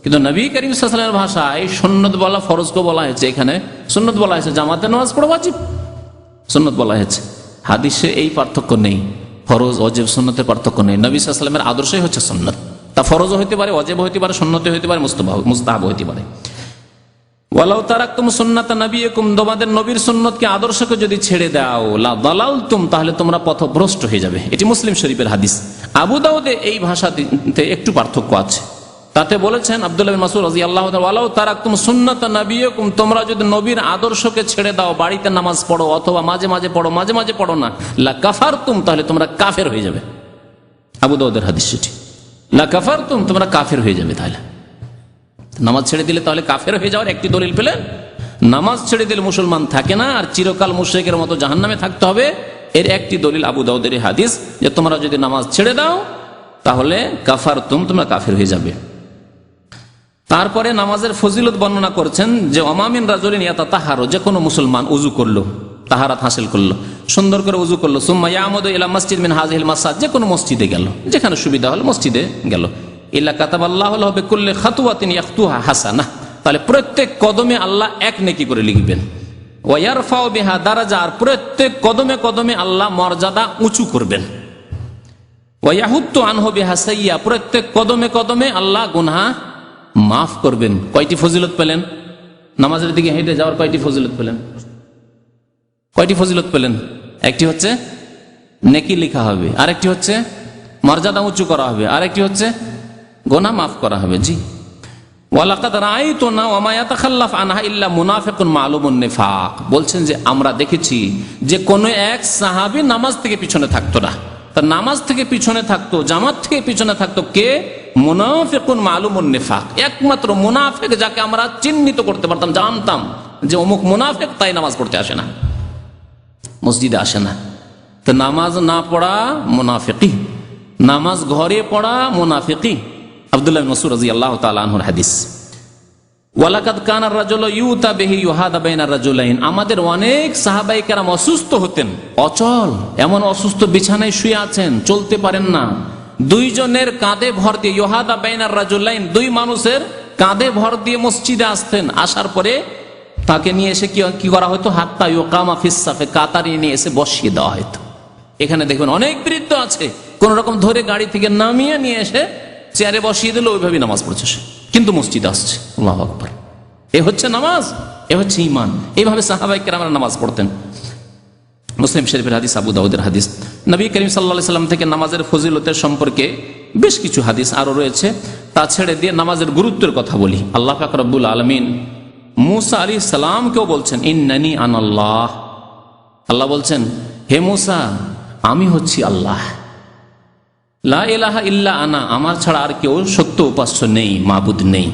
কিন্তু নবী করিম সাল্লাল্লাহু আলাইহি ওয়াসাল্লামের ভাষায় সুন্নত বলা ফরজকে বলা হয়েছে, এখানে সুন্নত বলা হয়েছে, জামাতে নামাজ পড়া ওয়াজিব, সুন্নত বলা হয়েছে। হাদিসে এই পার্থক্য নেই, ফরজ ওয়াজিব সুন্নতের পার্থক্য নেই। নবী সাল্লাল্লাহু আলাইহি ওয়াসাল্লামের আদর্শই হচ্ছে সুন্নত। তা ফরজও হইতে পারে, ওয়াজিব হইতে পারে, সুন্নত হইতে পারে, মুস্তাহাব হইতে পারে। ওয়ালাউ তারাকতুম সুন্নাতা নবিয়কুম, তোমাদের নবীর সুন্নতকে, আদর্শকে যদি ছেড়ে দাও, লা দালালতুম, তাহলে তোমরা পথভ্রষ্ট হয়ে যাবে। এটি মুসলিম শরীফের হাদিস। আবু দাউদে এই ভাষাতে একটু পার্থক্য আছে, তাতে বলেছেন আব্দুল্লাহ বিন মাসউদ রাদিয়াল্লাহু তাআলা, ওয়ালাউ তারাকতুম সুন্নাতা নবিয়কুম, তোমরা যদি নবীর আদর্শকে ছেড়ে দাও, বাড়িতে নামাজ পড়ো অথবা মাঝে মাঝে পড়ো, মাঝে মাঝে পড়ো না, লা কাফারতুম, তাহলে তোমরা কাফের হয়ে যাবে। আবু দাউদের হাদিস সেটি, লা কাফারতুম, তোমরা কাফের হয়ে যাবে। তাহলে নামাজ ছেড়ে দিলে তাহলে কাফের হয়ে যাওয়ার একটি দলিল পেলেন। নামাজ ছেড়ে দিলে মুসলমান থাকে না আর চিরকাল মুশরিকের মতো জাহান্নামে থাকতে হবে, এর একটি দলিল আবু দাউদের হাদিস, যে তোমরা যদি নামাজ ছেড়ে দাও তাহলে কাফারতুম, তোমরা কাফের হয়ে যাবে। তারপরে নামাজের ফজিলত বর্ণনা করছেন যে ওমামিন রাজুলিন ইয়াতাতাহারু, যে কোনো মুসলমান উযু করলো, তাহারাত হাসিল করলো, সুন্দর করে উযু করলো, সুম্মা ইয়ামুদু ইলা মসজিদ মিন হাযিহিল মাসাজিদ, যে কোনো মসজিদে গেল, যেখানে সুবিধা হলো মসজিদে গেল, ইল্লা কাতাবাল্লাহু লাহু বিকুল্লি খাতওয়াতিন ইয়াখতুহা হাসানাহ, তাহলে প্রত্যেক কদমে আল্লাহ এক নেকি করে লিখবেন। ওয়া ইয়ারফাউ বিহা দারাজা, আর প্রত্যেক কদমে কদমে আল্লাহ মর্যাদা উঁচু করবেন। ওয়া ইয়াহুত্তু আনহু বিহা সাইয়্যা, প্রত্যেক কদমে কদমে আল্লাহ গুনাহ মাফ করবেন। কয়টি ফজিলত পেলেন? নামাজের দিকে হেঁটে যাওয়ার কয়টি ফজিলত পেলেন? কয়টি ফজিলত পেলেন? একটি হচ্ছে নেকি লেখা হবে, আরেকটি হচ্ছে মর্যাদা উঁচু করা হবে, আরেকটি হচ্ছে গুনাহ মাফ করা হবে। জি, ওয়ালাকাদ রাআইতুনা ওয়া মা ইয়াতাখাল্লাফ আনহা ইল্লা মুনাফিকুন মালুমুন নিফাক। বলছেন যে আমরা দেখেছি যে কোন এক সাহাবী নামাজ থেকে পিছনে থাকতো না। তা নামাজ থেকে পিছনে থাকতো, জামাত থেকে পিছনে থাকতো কে? মুনাফিকুন মালুমুন নিফাক। একমাত্র মুনাফিক যাকে আমরা চিহ্নিত করতে পারতাম, জানতাম যে অমুক মুনাফিক, তাই নামাজ পড়তে আসে না, মসজিদে আসে না। তো নামাজ না পড়া মুনাফিকি, নামাজ ঘরে পড়া মুনাফিকি। আব্দুল্লাহ ইবনে মাসউদ রাদিয়াল্লাহু তাআলা আনহুর হাদিস। ওয়ালাকাদ কানা রাজুলু ইউতা বিহি ইউহাদা বাইনার রাজুলাইন। আমাদের অনেক সাহাবায়ে কেরাম অসুস্থ হতেন, অচল, এমন অসুস্থ বিছানায় শুয়ে আছেন, চলতে পারেন না। দুইজনের কাঁধে ভর দিয়ে, ইউহাদা বাইনার রাজুলাইন, দুই মানুষের কাঁধে ভর দিয়ে মসজিদে আসতেন। আসার পরে তাকে নিয়ে এসে কি করা হতো? হাত্তা ইউকামা ফিস সাফে, কাতারে নিয়ে এসে বসিয়ে দেওয়া হতো। এখানে দেখবেন অনেক বৃদ্ধ আছে, কোন রকম ধরে গাড়ি থেকে নামিয়ে নিয়ে এসে চেয়ারে বসিয়ে দিল, ওইভাবেই নামাজ পড়ছে সে, কিন্তু মসজিদে আসছে। আল্লাহু আকবার। এ হচ্ছে নামাজ, এ হচ্ছে ঈমান। এইভাবে সাহাবায়ে কেরামরা নামাজ পড়তেন। মুসলিম শরীফের হাদিস, আবু দাউদের হাদিস। নবী করিম সাল্লাল্লাহু আলাইহি সাল্লাম থেকে নামাজের ফজিলতের সম্পর্কে বেশ কিছু হাদিস আরো রয়েছে। তা ছেড়ে দিয়ে নামাজের গুরুত্বের কথা বলি। আল্লাহ পাক রব্বুল আলামিন মুসা আলাইহিস সালামকেও বলছেন ইন্নানি আনাল্লাহ। আল্লাহ বলছেন, হে মুসা, আমি হচ্ছি আল্লাহ। লা ইলাহা ইল্লা আনা, আমার ছাড়া আর কেউ সত্য উপাস্য নেই, মাবুদ নেই।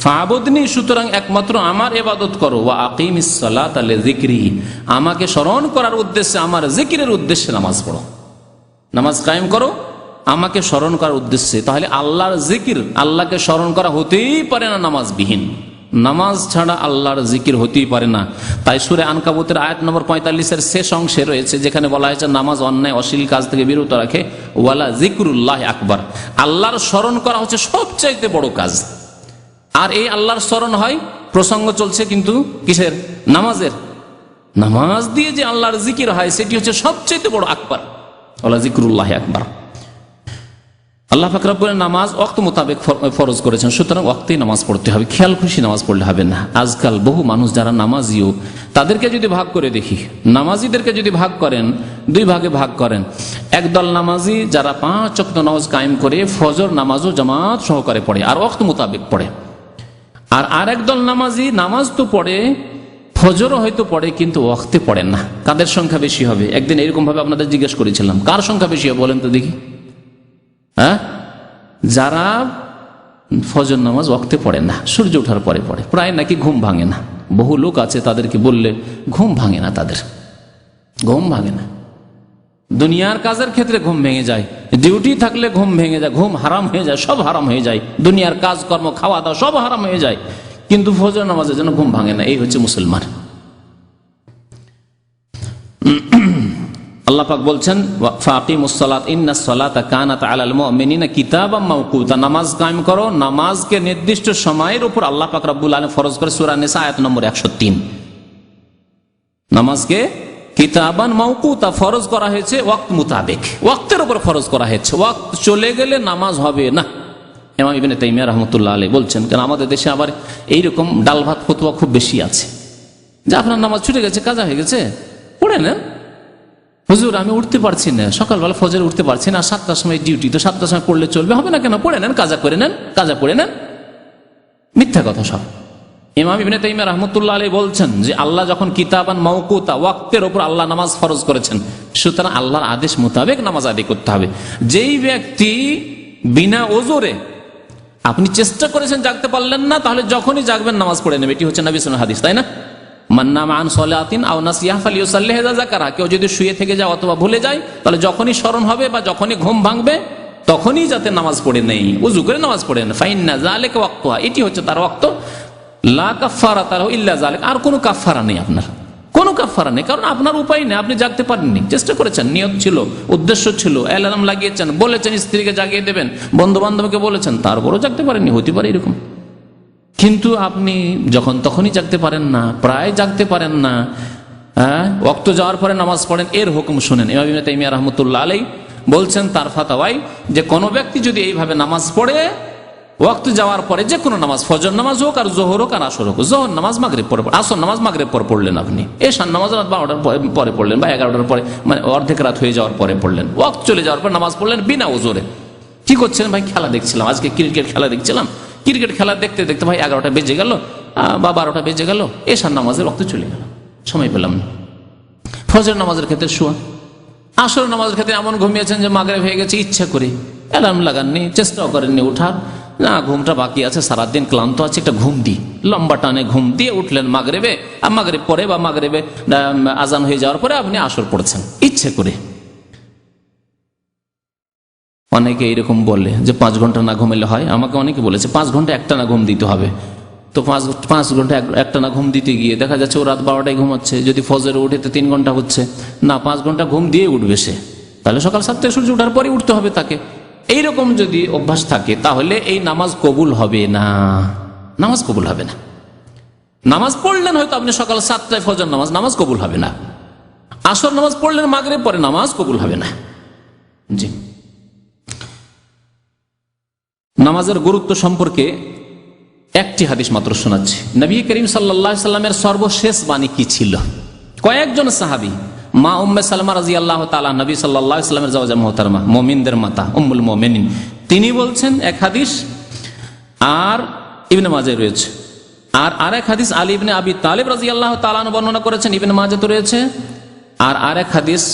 ফাবুদনি, সুতরাং একমাত্র আমার ইবাদত করো। ওয়া আকিমিস সালাতা লিযিকরি, আমাকে স্মরণ করার উদ্দেশ্যে, আমার জিকিরের উদ্দেশ্যে নামাজ পড়ো, নামাজ কায়েম করো আমাকে স্মরণ করার উদ্দেশ্যে। তাহলে আল্লাহর জিকির, আল্লাহকে স্মরণ করা হতেই পারে না নামাজবিহীন। নামাজ ছাড়া আল্লাহর জিকির হতেই পারে না। তাই সূরা আনকাবুতের আয়াত নম্বর 45-এর শেষ অংশে রয়েছে, যেখানে বলা হয়েছে নামাজ অন্যায় অশ্লীল কাজ থেকে বিরত রাখে। ওয়ালা জিকরুল্লাহ আকবার, আল্লাহর স্মরণ করা হচ্ছে সবচাইতে বড় কাজ। আর এই আল্লাহর স্মরণ হয়, প্রসঙ্গ চলছে কিন্তু কিসের? নামাজের। নামাজ দিয়ে যে আল্লাহর জিকির হয় সেটি হচ্ছে সবচাইতে বড় আকবার, ওয়ালা জিকরুল্লাহ আকবার। আল্লাহ পাক রব্বুল নামাজ ওয়াক্ত মোতাবেক ফরজ করেছেন, সুতরাং ওয়াক্তেই নামাজ পড়তে হবে, খেয়াল খুশি নামাজ পড়লে হবে না। আজকাল বহু মানুষ যারা নামাজিও, তাদেরকে যদি ভাগ করে দেখি, নামাজিদেরকে যদি ভাগ করেন, দুই ভাগে ভাগ করেন। একদল নামাজি যারা 5 ওয়াক্ত নামাজ কায়েম করে ফজর নামাজও জামাত সহকারে পড়ে আর ওয়াক্ত মোতাবেক পড়ে। আর আরেক দল নামাজি নামাজ তো পড়ে, ফজরও হয়তো পড়ে, কিন্তু ওয়াক্তে পড়েন না। কাদের সংখ্যা বেশি হবে? একদিন এরকম ভাবে আপনাদের জিজ্ঞেস করেছিলাম, কার সংখ্যা বেশি হবে বলেন তো দেখি? হ্যাঁ, যারা ফজর নামাজ ওয়াক্তে পড়ে না, সূর্য ওঠার পরে পড়ে, প্রায় নাকি ঘুম ভাঙে না। বহু লোক আছে, তাদেরকে বললে ঘুম ভাঙে না, তাদের ঘুম ভাঙে না। দুনিয়ার কাজের ক্ষেত্রে ঘুম ভেঙে যায়, ডিউটি থাকলে ঘুম ভেঙে যায়, ঘুম হারাম হয়ে যায়, সব হারাম হয়ে যায়, দুনিয়ার কাজকর্ম, খাওয়া দাওয়া সব হারাম হয়ে যায়, কিন্তু ফজর নামাজের জন্য ঘুম ভাঙে না। এই হচ্ছে মুসলমান। আল্লাহ পাক বলছেন ফাকিমুস সালাত ইন্নাস সালাতা কানাত আলাল মুমিনিনা কিতাবাম মাওকুতা, নামাজ কায়েম করো, নামাজকে নির্দিষ্ট সময়ের উপর আল্লাহ পাক রব্বুল আলামিন ফরজ করে। সূরা নিসা আয়াত নম্বর 103। নামাজকে কিতাবান মাওকুতা ফরজ করা হয়েছে ওয়াক্ত মোতাবেক, ওয়াক্তের উপর ফরজ করা হয়েছে। ওয়াক্ত চলে গেলে নামাজ হবে না। ইমাম ইবনে তাইমিয়া রাহমাতুল্লাহ আলাইহি বলছেন, কারণ আমাদের দেশে আবার এইরকম ডাল ভাত ফতোয়া খুব বেশি আছে, যে আপনার নামাজ ছুটে গেছে, কাজা হয়ে গেছে, পড়ে নেন। হুজুর আমি উঠতে পারছি না, সকালবেলা ফজর উঠতে পারছি না, 7টার সময় ডিউটি, তো 7টার সময় পড়লে চলবে? হবে না কেন? পড়ে নেন, কাজা করে নেন, কাজা পড়ে নেন। মিথ্যা কথা সব। ইমাম ইবনে তাইমিয়া রাহমাতুল্লাহ আলাইহি বলছেন যে আল্লাহ যখন কিতাবান মাওকুতা, ওয়াক্তের উপর আল্লাহ নামাজ ফরজ করেছেন, সুতরাং আল্লাহর আদেশ মোতাবেক নামাজ আদায় করতে হবে। যেই ব্যক্তি বিনা ওজরে, আপনি চেষ্টা করেছেন জাগতে পারলেন না, তাহলে যখনই জাগবেন নামাজ পড়ে নেবে। এটি হচ্ছে নবী সাল্লাল্লাহু আলাইহি হাদিস, তাই না? মান্নামা আন সালাতিন আও নাসিয়া ফালিউসাল্লিহা ইযা যাকারা, কেউ যদি শুয়ে থেকে যায় অথবা ভুলে যায়, তাহলে যখনই স্মরণ হবে বা যখনই ঘুম ভাঙবে তখনই যাতে নামাজ পড়ে নেই, ওযু করে নামাজ পড়ে নেন। ফাইন্না যালিকা ওয়াক্তুহা, এটি হচ্ছে তার ওয়াক্ত। লা কাফারাতা লাহু ইল্লা যালিক, আর কোনো কাফারা নেই, আপনার কোনো কাফারা নেই, কারণ আপনার উপায় নেই, আপনি জাগতে পারেননি, চেষ্টা করেছেন, নিয়ত ছিল, উদ্দেশ্য ছিল, অ্যালার্ম লাগিয়েছেন, বলেছেন স্ত্রীকে জাগিয়ে দেবেন, বন্ধু বান্ধবকে বলেছেন, তারপরও জাগতে পারেননি, হতে পারে এরকম। কিন্তু আপনি যখন তখনই জাগতে পারেন না, প্রায় জাগতে পারেন না, হ্যাঁ, ওয়াক্ত যাওয়ার পরে নামাজ পড়েন, এর হুকুম শুনেন। ইমাম ইবনে তাইমিয়া রাহমাতুল্লাহ আলাইহি বলছেন তার ফাতাওয়ায়, যে কোনো ব্যক্তি যদি এইভাবে নামাজ পড়ে ওয়াক্ত যাওয়ার পরে, যে কোনো নামাজ, ফজর নামাজ হোক আর জোহর হোক আর আসর হোক, জোহর নামাজ মাগরিব পরে, আসর নামাজ মাগরিব পরে পড়লেন, আপনি এশার নামাজ রাত 12টার পরে পড়লেন বা 11টার পরে, মানে অর্ধেক রাত হয়ে যাওয়ার পরে পড়লেন, ওয়াক্ত চলে যাওয়ার পর নামাজ পড়লেন বিনা ওজরে। কি করছেন ভাই? খেলা দেখছিলাম, আজকে ক্রিকেট খেলা দেখছিলাম, ক্রিকেট খেলা দেখতে দেখতে ভাই 11টা বেজে গেল বা 12টা বেজে গেল, এশার নামাজের রক্ত চলে গেল, সময় পেলাম না। ফজর নামাজের ক্ষেত্রে শোয়া, আসর নামাজের ক্ষেত্রে এমন ঘুমিয়েছেন যে মাগরিব হয়ে গেছে, ইচ্ছা করে অ্যালার্ম লাগাননি, চেষ্টাও করেননি উঠার, না ঘুমটা বাকি আছে, সারাদিন ক্লান্ত আছে, একটা ঘুম দিই, লম্বা টানে ঘুম দিয়ে উঠলেন মাগরিবে, আর মাগরিব পরে বা মাগরিবে আজান হয়ে যাওয়ার পরে আপনি আসর পড়েছেন ইচ্ছে করে। অনেকে এরকম বলে যে 5 ঘন্টা না ঘুমালে হয়। আমাকে অনেকে বলেছে 5 ঘন্টা একটা না ঘুম দিতে হবে। তো 5 ঘন্টা একটা না ঘুম দিতে গিয়ে দেখা যাচ্ছে ও রাত 12টায় ঘুমাচ্ছে, যদি ফজরে উঠে তো 3 ঘন্টা হচ্ছে না, 5 ঘন্টা ঘুম দিয়ে উঠবে সে, তাহলে সকাল 7টায় সূর্য ওঠার পরে উঠতে হবে তাকে। এইরকম যদি অভ্যাস থাকে তাহলে এই নামাজ কবুল হবে না, নামাজ কবুল হবে না। নামাজ পড়লেন হয়তো আপনি সকাল 7টায় ফজর নামাজ কবুল হবে না। আসর নামাজ পড়লেন মাগরিব পরে, নামাজ কবুল হবে না। জি, নামাজের গুরুত্ব সম্পর্কে একটি হাদিস মাত্র শোনাচ্ছি। নবী করিম সাল্লাল্লাহু আলাইহি সাল্লামের সর্বশেষ বাণী কি ছিল? কয়েকজন সাহাবী, মা উম্মে সালমা রাদিয়াল্লাহু তাআলা, নবী সাল্লাল্লাহু আলাইহি সাল্লামের জাওজা মুহতারামা, মুমিনদের মাতা, উম্মুল মুমিনিন, তিনি বলছেন এক হাদিস, আর ইবনে মাজাহ রয়েছে, আর আরেক হাদিস আলী ইবনে আবি তালিব রাদিয়াল্লাহু তাআলা বর্ণনা করেছেন, ইবনে মাজাহ তো রয়েছে, আর আরেক হাদিস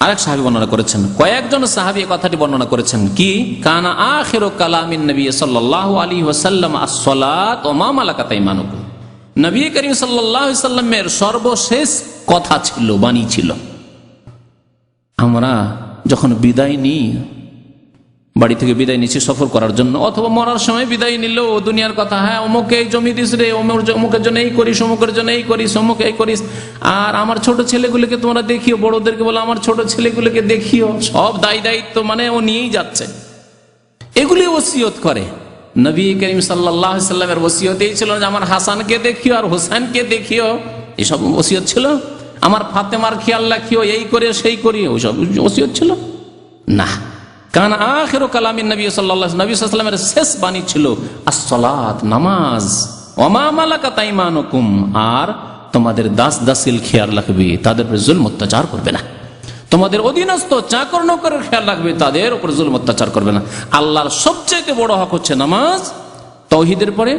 আরেক সাহাবী বর্ণনা করেছেন। কয়েকজন সাহাবী এই কথাটি বর্ণনা করেছেন কি, কানা আখিরু কালামিন নবী সাল্লাল্লাহু আলাইহি ওয়াসাল্লাম আস-সালাত ওয়া মা মালাকাত আইমানুকুম। নবী করিম সাল্লাল্লাহু আলাইহি ওয়াসাল্লামের সর্বশেষ কথা ছিল, বাণী ছিল। আমরা যখন বিদায় নিই, বাড়ি থেকে বিদায় নিচ্ছি সফর করার জন্য, অথবা মরার সময় বিদায় নিল দুনিয়ার কথা, হ্যাঁ অমুকে এই জমি দিস রে, অমুকের জন্য এই করিস, অমুকের জন্য এই করিস, অমুক এই করিস, আর আমার ছোট ছেলেগুলোকে তোমরা দেখিও, বড়দেরকে বলো আমার ছোট ছেলেগুলোকে দেখিও, সব দায়িত্ব মানে ও নিয়েই যাচ্ছে, এগুলি ওসিয়ত করে। নবী করিম সাল্লাল্লাহু আলাইহি সাল্লামের ওসিয়ত এই ছিল যে আমার হাসানকে দেখিও আর হোসেনকে দেখিও, এসব ওসিয়ত ছিল। আমার ফাতেমার খেয়াল রাখিও, এই করে সেই করি, ওইসব ওসিয়ত ছিল না। কারণ আখিরু কালামিন নবী সাল্লাল্লাহু আলাইহি ওয়াসাল্লামের শেষ বাণী ছিল আস-সালাত, নামাজ, ওয়া মা মালাকাত আইমানুকুম, আর তোমাদের দাস দাসীর খেয়াল রাখবে, তাদের উপর জুলম অত্যাচার করবে না। তোমাদের অধীনস্থ চাকর নৌকরের খেয়াল রাখবে, তাদের উপর জুলম অত্যাচার করবে না। আল্লাহর সবচেয়ে বড় হক হচ্ছে নামাজ, তাওহীদের পরে।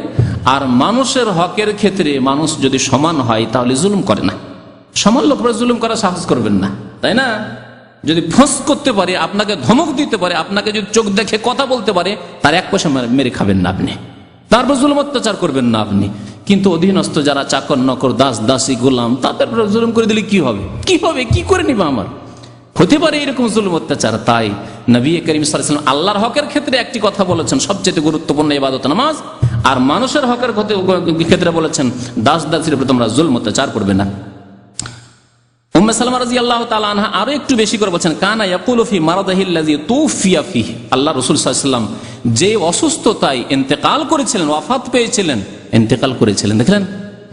আর মানুষের হকের ক্ষেত্রে মানুষ যদি সমান হয় তাহলে জুলুম করে না। সমান লোক জুলুম করার সাহস করবেন না, তাই না? যদি ফস করতে পারে, আপনাকে ধমক দিতে পারে, আপনাকে যদি চোখ দেখে কথা বলতে পারে, তার 1 পয়সা মেরে খাবেন না আপনি, তারপর জুলুম অত্যাচার করবেন না আপনি। কিন্তু অধীনস্থ যারা চাকর নকর, দাস দাসী, গোলাম, তাদের জুলুম করে দিলে কি হবে, কি হবে, কি করে নিবা? আমার হতে পারে এরকম জুলুম অত্যাচার। তাই নবী করিম সাল্লাল্লাহু আলাইহি ওয়াসাল্লাম আল্লাহর হকের ক্ষেত্রে একটি কথা বলেছেন, সবচেয়ে গুরুত্বপূর্ণ ইবাদত নামাজ, আর মানুষের হকের ক্ষেত্রে বলেছেন দাস দাসীর উপর তোমরা জুলুম অত্যাচার করবে না। উম্মে সালমা রাদিয়াল্লাহু তাআলা আনহা আরো একটু বেশি করে বলেছেন, কানা ইয়াকুলু ফি মারাদিহিল্লাযী তুফিয়া ফিহি, আল্লাহ রাসূল সাল্লাল্লাহু আলাইহি ওয়াসাল্লাম যে অসুস্থতায় ইন্তেকাল করেছিলেন, ওয়াফাত পেয়েছিলেন, ইন্তেকাল করেছিলেন, দেখলেন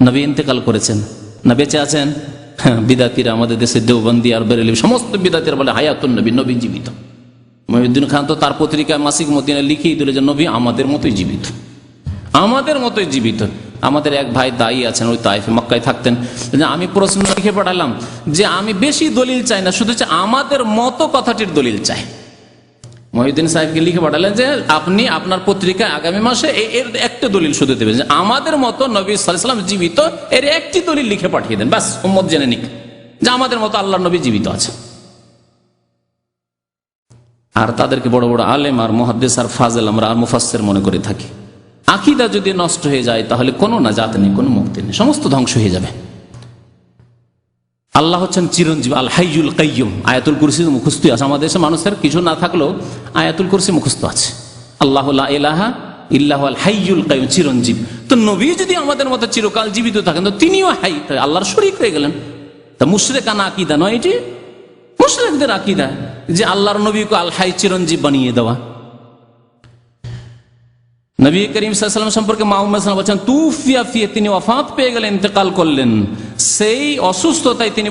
নবী ইন্তেকাল করেছেন, না বেঁচে আছেন? বিদাতিরা আমাদের দেশে দেওবন্দি আর বেরেলভী সমস্ত বিদাতিরা বলে হায়াতুন নবী, নবী জীবিত। মহিউদ্দিন খান তো তার পত্রিকায় মাসিক মদিনা লিখেই দিল যে নবী আমাদের মতোই জীবিত, আমাদের মতোই জীবিত। আমাদের এক ভাই দায়ী আছেন, ওই তাইফে মক্কায় থাকতেন, আমি প্রশ্ন লিখে পাঠালাম যে আমি বেশি দলিল চাই না, শুধু আমাদের মতো কথাটির দলিল চাই। মহিউদ্দিন সাহেবকে লিখে পাঠালেন যে আপনি আপনার পত্রিকায় আগামী মাসে এর একটা দলিল শুধু দেবেন যে আমাদের মতো নবী সাল্লাল্লাহু আলাইহি ওয়াসাল্লাম জীবিত, এর একটি দলিল লিখে পাঠিয়ে দেন, ব্যাস উম্মত জেনে নিক যে আমাদের মতো আল্লাহর নবী জীবিত আছে। আর তাদেরকে বড় বড় আলেম আর মুহাদ্দিস আর ফাজেল আমরা আর মুফাসসির মনে করে থাকি। আকীদা যদি নষ্ট হয়ে যায় তাহলে কোনো নাজাত নেই, কোনো মুক্তি নেই, সমস্ত ধ্বংস হয়ে যাবে। আল্লাহ হচ্ছেন চিরঞ্জীব, আল হাইয়ুল কাইয়ুম। আয়াতুল কুরসি মুখস্থ আছে, আমাদের দেশে মানুষের কিছু না থাকলেও আয়াতুল কুরসি মুখস্থ আছে। আল্লাহু লা ইলাহা ইল্লাহু আল হাইয়ুল কাইয়ুম, চিরঞ্জীব। তো নবী যদি আমাদের মতো চিরকাল জীবিত থাকেন তো তিনিও হাই, আল্লাহর শরীক হয়ে গেলেন। তা মুশরিকানা আকীদা নয় এটি, মুশরিকদের আকীদা যে আল্লাহর নবীকে আল হাই, চিরঞ্জীব বানিয়ে দেওয়া। নবী করিম সাল্লাল্লাহু আলাইহি ওয়াসাল্লাম সম্পর্কে মা উম্মে সালমা বলেন তুফিয়া ফি, তিনি ওয়াফাত পেয়ে গেলেন, ইন্তেকাল করলেন। সেই অসুস্থতায় তিনি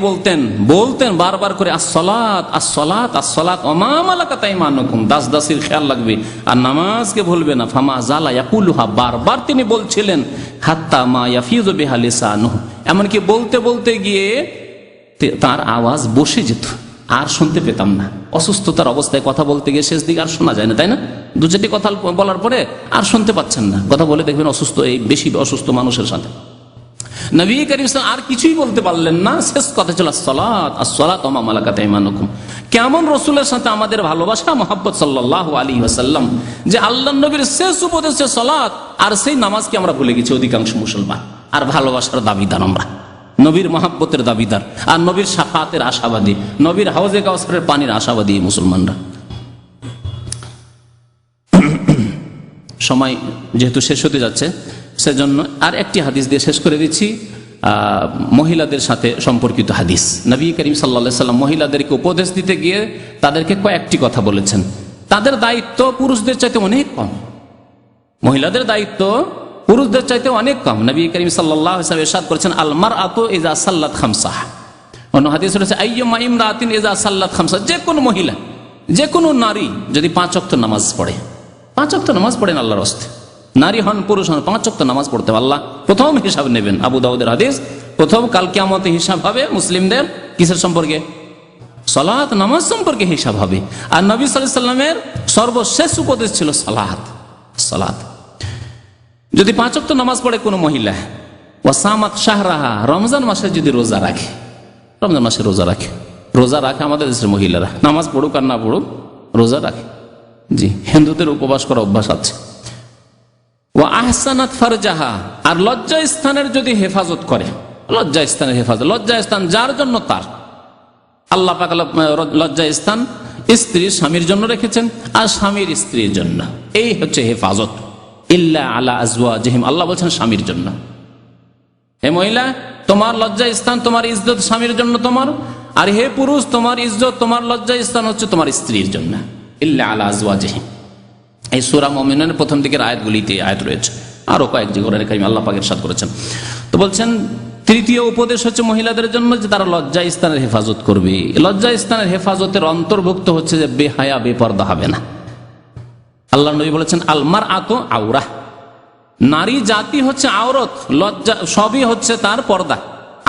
বলতেন বারবার করে আসসালাত আসসালাত আসসালাত ওয়া মা মালাকাত আইমানুকুম, দাস দাসীর খেয়াল রাখবে আর নামাজকে ভুলবে না। ফামা জালা ইয়াকুলুহা, বারবার তিনি বলছিলেন, হাত্তা মা ইয়াফিযু বিহা লিসানুহু, এমনকি বলতে বলতে গিয়ে তার আওয়াজ বসে যেত, আর শুনতে পেতাম না। অসুস্থতার অবস্থায় কথা বলতে গিয়ে শেষ দিকে আর শোনা যায় না, তাই না? দু চারটি কথা বলার পরে আর শুনতে পাচ্ছেন না, কথা বলে দেখবেন অসুস্থ, এই বেশি অসুস্থ মানুষের সাথে নবী করিম সাল্লাল্লাহু আর কিছুই বলতে পারলেন না। শেষ কথা ছিল আসসালাত আসসালাত ওয়া মা মালাকাত আইমানুকুম। কেমন রসুলের সাথে আমাদের ভালোবাসা, মহব্বত সাল্লাল্লাহু আলাইহি ওয়াসাল্লাম, যে আল্লাহর নবীর শেষ উপদেশ সালাত, আর সেই নামাজকে আমরা ভুলে গেছি অধিকাংশ মুসলমান। আর ভালোবাসার দাবিদার আমরা, নবীর মহব্বতের দাবিদার, আর নবীর শাফাতের আশাবাদী, নবীর হাউজে কাউসারের পানির আশাবাদী মুসলমানরা। সময় যেহেতু শেষ হতে যাচ্ছে, সেজন্য আর একটি হাদিস দিয়ে শেষ করে দিচ্ছি। মহিলাদের সাথে সম্পর্কিত হাদিস। নবী করিম সাল্লাল্লাহু আলাইহি ওয়াসাল্লাম মহিলাদেরকে উপদেশ দিতে গিয়ে তাদেরকে কয়েকটি কথা বলেছেন। তাদের দায়িত্ব পুরুষদের চাইতে অনেক কম, মহিলাদের দায়িত্ব পুরুষদের চাইতে অনেক কম। নবী করিম সাল্লাল্লাহু আলাইহি ওয়াসাল্লাম ইরশাদ করেছেন, আল মারআতু ইযা সাল্লাত খামসাহ। অন্য হাদিসে রয়েছে, আইয়ুমা ইমরাতিন ইযা সাল্লাত খামসাহ। যে কোনো মহিলা, যে কোনো নারী যদি 5 ওয়াক্ত নামাজ পড়ে, 5 ওয়াক্ত নামাজ পড়েন আল্লাহর রাস্তে, নারী হন পুরুষ হন, 5 ওয়াক্ত নামাজ পড়তে আল্লাহ প্রথম হিসাব নেবেন। আবু দাউদের হাদিস, প্রথম কাল কিয়ামতে হিসাব হবে মুসলিমদের কিসের সম্পর্কে? সালাত, নামাজ সম্পর্কে হিসাব হবে। আর নবী সাল্লাল্লাহু আলাইহি ওয়াসাল্লামের সর্বশেষ উপদেশ ছিল সালাত। সালাত যদি 5 ওয়াক্ত নামাজ পড়ে কোনো মহিলা, ওয়াসামাত শাহরাহা, রমজান মাসে যদি রোজা রাখে, রমজান মাসে রোজা রাখে, রোজা রাখে আমাদের দেশের মহিলারা, নামাজ পড়ুক আর না পড়ুক রোজা রাখে। জি, হিন্দুদের উপবাস করা অভ্যাস আছে। ওয়া আহসানাত ফারজাহা, আর লজ্জা স্থানের যদি হেফাজত করে, লজ্জা স্থানের হেফাজত, লজ্জা স্থান যার জন্য তার, আল্লাহ পাক লজ্জা স্থান স্ত্রী স্বামীর জন্য রেখেছেন আর স্বামীর স্ত্রীর জন্য, এই হচ্ছে হেফাজত। ইল্লা আলা আজওয়াজিহিম, আল্লাহ বলছেন স্বামীর জন্য। হে মহিলা, তোমার লজ্জা স্থান, তোমার ইজ্জত স্বামীর জন্য তোমার, আর হে পুরুষ, তোমার ইজ্জত, তোমার লজ্জা স্থান হচ্ছে তোমার স্ত্রীর জন্য। ইল্লা আলা আজওয়াজিহিম, এই সূরা মুমিনুনের প্রথম দিকের আয়াতগুলিতে আয়াত রয়েছে, আরো কয়েক যে কোরআনে কারীমে আল্লাহ পাক ইরশাদ করেছেন। তো বলছেন তৃতীয় উপদেশ হচ্ছে মহিলাদের জন্য যে তারা লজ্জা স্থানের হেফাজত করবে। লজ্জা স্থানের হেফাজতের অন্তর্ভুক্ত হচ্ছে যে বেহায়া বেপরদা হবে না। আল্লাহ নবী বলেছেন, আল মারআতু আওরাহ, নারী জাতি হচ্ছে আওরত, লজ্জা সবই হচ্ছে তার পর্দা।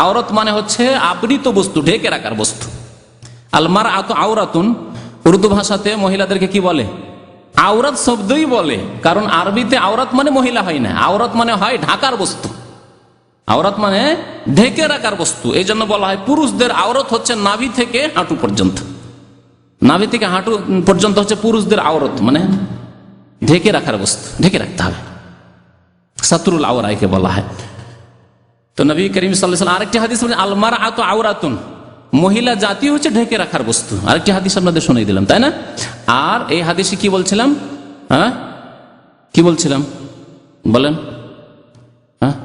আওরত মানে হচ্ছে আবৃত বস্তু, ঢেকে রাখার বস্তু। আল মারআতু আওরাতুন, উর্দু ভাষাতে মহিলাদেরকে কি বলে? আওরাত শব্দই বলে, কারণ আরবিতে আওরাত মানে মহিলা হয় না, আওরাত মানে হয় ঢাকার বস্তু, আওরাত মানে ঢেকে রাখার বস্তু। এই জন্য বলা হয় পুরুষদের আওরাত হচ্ছে নাভি থেকে হাঁটু পর্যন্ত, নাভি থেকে হাঁটু পর্যন্ত হচ্ছে পুরুষদের আওরাত, মানে ঢেকে রাখার বস্তু, ঢেকে রাখতে হবে, সাতরুল আওরাকে বলা হয়। তো নবী করিম সাল্লাল্লাহু আলাইহি ওয়াসাল্লাম আরেকটি হাদিস বলেন, আল মারআতু আওরাতুন, মহিলা জাতি হচ্ছে ঢেকে রাখার বস্তু। আরেকটি হাদিস আপনাদের শুনিয়ে দিলাম, তাই না? আর এই হাদিসে কি বলছিলাম? হ্যাঁ, কি বলছিলাম বলেন? হ্যাঁ,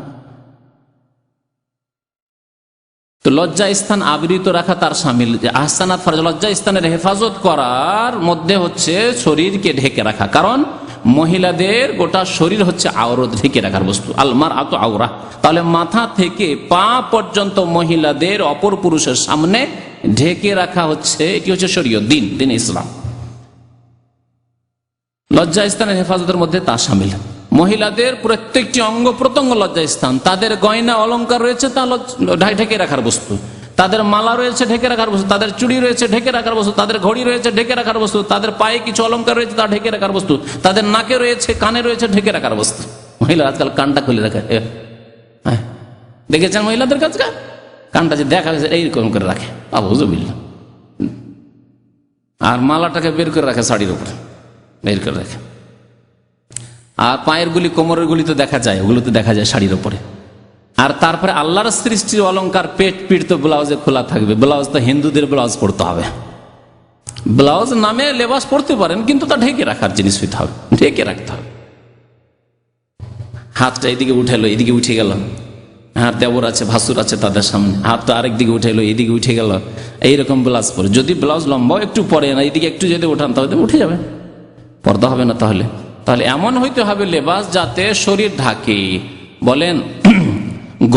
তো লজ্জা স্থান আবৃত রাখা তার শামিল। আহসানাত ফারজ, লজ্জা স্থানের হেফাজত করার মধ্যে হচ্ছে শরীরকে ঢেকে রাখা, কারণ মহিলাদের গোটা শরীর হচ্ছে আওরত, ঢেকে রাখার বস্তু। আল মারআতু আওরাহ, তাহলে মাথা থেকে পা পর্যন্ত মহিলাদের অপর পুরুষের সামনে ঢেকে রাখা হচ্ছে, এটি হচ্ছে শরীয়ত, দিন ইসলাম। লজ্জা স্থানের হেফাজতের মধ্যে তা শামিল। মহিলাদের প্রত্যেকটি অঙ্গ প্রত্যঙ্গ লজ্জা স্থান, তাদের গয়না অলংকার রয়েছে তা ঢেকে রাখার বস্তু, তাদের মালা রয়েছে ঢেকে রাখার বস্তু, তাদের চুড়ি রয়েছে ঢেকে রাখার বস্তু, তাদের ঘড়ি রয়েছে ঢেকে রাখার বস্তু, তাদের পায়ে কিছু অলংকার রয়েছে তা ঢেকে রাখার বস্তু, তাদের নাকে রয়েছে, কানে রয়েছে ঢেকে রাখার বস্তু। মহিলা আজকাল কানটা খুলে রাখে, দেখেছেন মহিলাদের কাছে কানটা যে দেখা গেছে এইরকম করে রাখে, আউযুবিল্লাহ। আর মালাটাকে বের করে রাখে শাড়ির উপরে, বের করে রাখে। আর পায়ের গুলি, কোমরের গুলি তো দেখা যায়, ওগুলো তো দেখা যায় শাড়ির উপরে। আর তারপরে আল্লাহর সৃষ্টির অলংকার, পেট পিঠ তো ব্লাউজে খোলা থাকবে। ব্লাউজ তো হিন্দুদের ব্লাউজ পড়তে হবে, ব্লাউজ নামে লেবাস পড়তে পারেন, কিন্তু তা ঢেকে রাখার জিনিস হইতে হবে, ঢেকে রাখতে হবে। হাতটা এদিকে উঠেলো, এদিকে উঠে গেল, হ্যাঁ দেবর আছে, ভাসুর আছে তাদের সামনে, হাতটা আরেক দিকে উঠেলো, এদিকে উঠে গেল, এইরকম ব্লাউজ পরে। যদি ব্লাউজ লম্বাও একটু পরে না, এদিকে একটু যদি উঠান তাহলে উঠে যাবে, পর্দা হবে না। তাহলে এমন হইতে হবে লেবাস যাতে শরীর ঢাকে। বলেন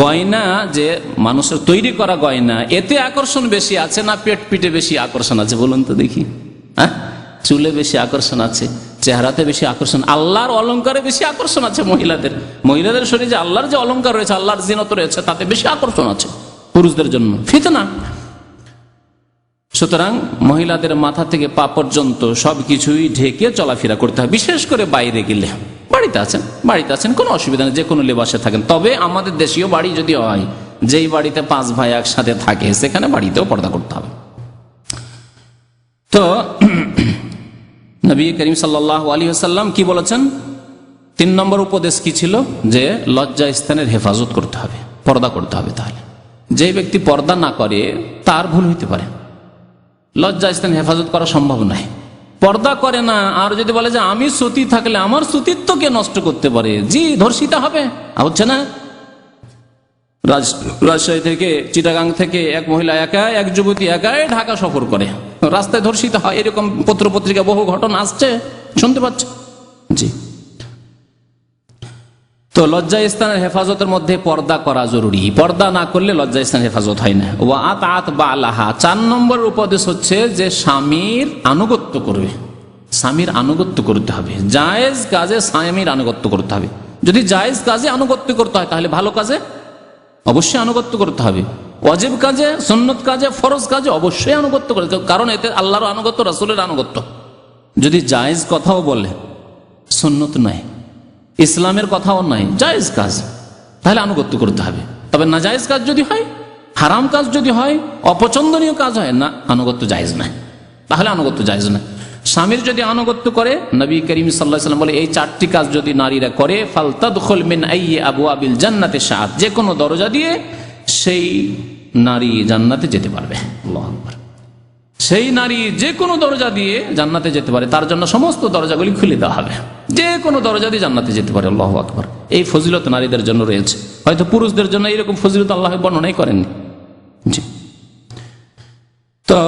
গয়না যে মানুষের তৈরি করা গয়না, এতে আকর্ষণ বেশি আছে না পেট পিঠে বেশি আকর্ষণ আছে? বলুন তো দেখি। হ্যাঁ, চুলে বেশি আকর্ষণ আছে, চেহারাতে বেশি আকর্ষণ, আল্লাহর অলংকারে বেশি আকর্ষণ আছে মহিলাদের শরীরে আল্লাহর যে অলংকার রয়েছে, আল্লাহর জিনত রয়েছে, তাতে বেশি আকর্ষণ আছে পুরুষদের জন্য। ফিতনা, সুতরাং মহিলাদের মাথা থেকে পা পর্যন্ত সবকিছুই ঢেকে চলাফেরা করতে হয়, বিশেষ করে বাইরে গেলে। বাড়িতে আছেন কোনো অসুবিধা নেই, যে কোনো লেবাসে থাকেন। তবে আমাদের দেশীয় বাড়ি যদি হয়, যেই বাড়িতে 5 ভাই একসাথে থাকে, সেখানে বাড়িতেও পর্দা করতে হবে। তো নবী করিম সাল্লাল্লাহু আলাইহি ওয়াসাল্লাম কি বলেছেন? 3 নম্বর উপদেশ কি ছিল? যে লজ্জা স্থানের হেফাজত করতে হবে, পর্দা করতে হবে। তাহলে যে ব্যক্তি পর্দা না করে তার ভুল হইতে পারে, লজ্জা স্থান হেফাজত করা সম্ভব নয়। পর্দা করে না, আর যদি বলে যে আমি সতী থাকলে আমার সতীত্বকে নষ্ট করতে পারে, জি ধর্ষিতা হবে। হচ্ছে না, রাজশাহী থেকে, চিটাগাং থেকে এক মহিলা একাই, এক যুবতী একাই ঢাকা সফর করে, রাস্তায় ধর্ষিত হয়। এরকম পত্র পত্রিকা বহু ঘটনা আসছে, শুনতে পাচ্ছ। জি, তো লজ্জা স্থানের হেফাজতের মধ্যে পর্দা করা জরুরি। পর্দা না করলে লজ্জা স্থানের হেফাজত হয় না। ওয়া আতাআত বালাহা, 4 নম্বর উপদেশ হচ্ছে যে স্বামীর আনুগত্য করবে। স্বামীর আনুগত্য করতে হবে, জায়েজ কাজে স্বামীর আনুগত্য করতে হবে। যদি জায়েজ কাজে আনুগত্য করতে হয়, তাহলে ভালো কাজে অবশ্যই আনুগত্য করতে হবে। ওয়াজিব কাজে, সুন্নত কাজে, ফরজ কাজে অবশ্যই আনুগত্য করতে হবে, কারণ এতে আল্লাহর আনুগত্য, রাসূলের আনুগত্য। যদি জায়েজ কথাও বলে, সুন্নত নয়, ইসলামের কথাও নয়, জায়েজ কাজ, তাহলে আনুগত্য করতে হবে। তবে না জায়েজ কাজ যদি হয়, হারাম কাজ যদি হয়, অপছন্দনীয় কাজ হয়, না, আনুগত্য জায়েজ নয়, তাহলে আনুগত্য জায়েজ নয়। স্বামীর যদি আনুগত্য করে, নবী করিম সাল্লাল্লাহু আলাইহি ওয়াসাল্লাম বলে, এই 4টি কাজ যদি নারীরা করে, ফালতাদখুল মিন আইয়ি আবওয়াবিল জান্নাতি শাআত, যে কোনো দরজা দিয়ে সেই নারী জান্নাতে যেতে পারবে। আল্লাহু আকবার। সেই নারী যে কোনো দরজা দিয়ে জান্নাতে যেতে পারে, তার জন্য সমস্ত দরজাগুলি খুলে দেওয়া হবে, যে কোনো দরজা দিয়ে জান্নাতে যেতে পারে। আল্লাহু আকবার। এই ফজিলত নারীদের জন্য রয়েছে, হয়তো পুরুষদের জন্য এরকম ফজিলত আল্লাহ বর্ণনাই করেননি। জি, তো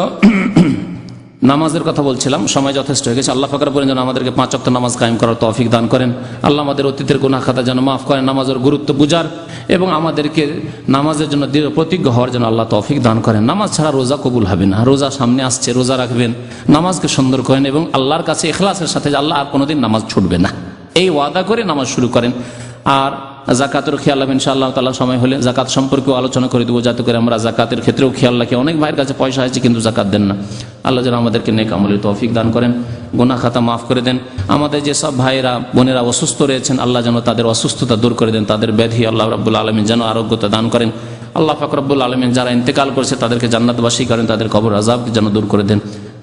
নামাজের কথা বলছিলাম, সময় যথেষ্ট হয়ে গেছে। আল্লাহ পাক রব্বুল যেন আমাদেরকে 5 ওয়াক্ত নামাজ কায়েম করার তৌফিক দান করেন। আল্লাহ আমাদের অতীতের গুনাহ খাতা যেন মাফ করেন, নামাজের গুরুত্ব বুঝার এবং আমাদেরকে নামাজের জন্য দৃঢ় প্রতিজ্ঞ হওয়ার জন্য আল্লাহ তৌফিক দান করেন। নামাজ ছাড়া রোজা কবুল হবে না। রোজা সামনে আসছে, রোজা রাখবেন, নামাজকে সুন্দর করেন এবং আল্লাহর কাছে ইখলাসের সাথে যে আল্লাহ আর কোনোদিন নামাজ ছুটবে না, এই ওয়াদা করে নামাজ শুরু করেন। আর জাকাতের খেয়াল রাখবেন, ইনশাআল্লাহ তাআলা সময় হলে জাকাত সম্পর্কেও আলোচনা করে দেবো, যাতে করে আমরা জাকাতের ক্ষেত্রেও খেয়াল রাখি। অনেক ভাইয়ের কাছে পয়সা আছে কিন্তু জাকাত দেন না। আল্লাহ যেন আমাদেরকে নেক আমলের তৌফিক দান করেন, গুনাহ খাতা মাফ করে দেন। আমাদের যেসব ভাইয়েরা বোনেরা অসুস্থ রয়েছেন, আল্লাহ যেন তাদের অসুস্থতা দূর করে দেন, তাদের ব্যাধি আল্লাহ রাব্বুল আলামিন যেন আরোগ্যতা দান করেন। আল্লাহ পাক রব্বুল আলামিন যারা ইন্তেকাল করেছে তাদেরকে জান্নাতবাসী করেন, তাদের কবর আযাবকে যেন দূর করে দেন।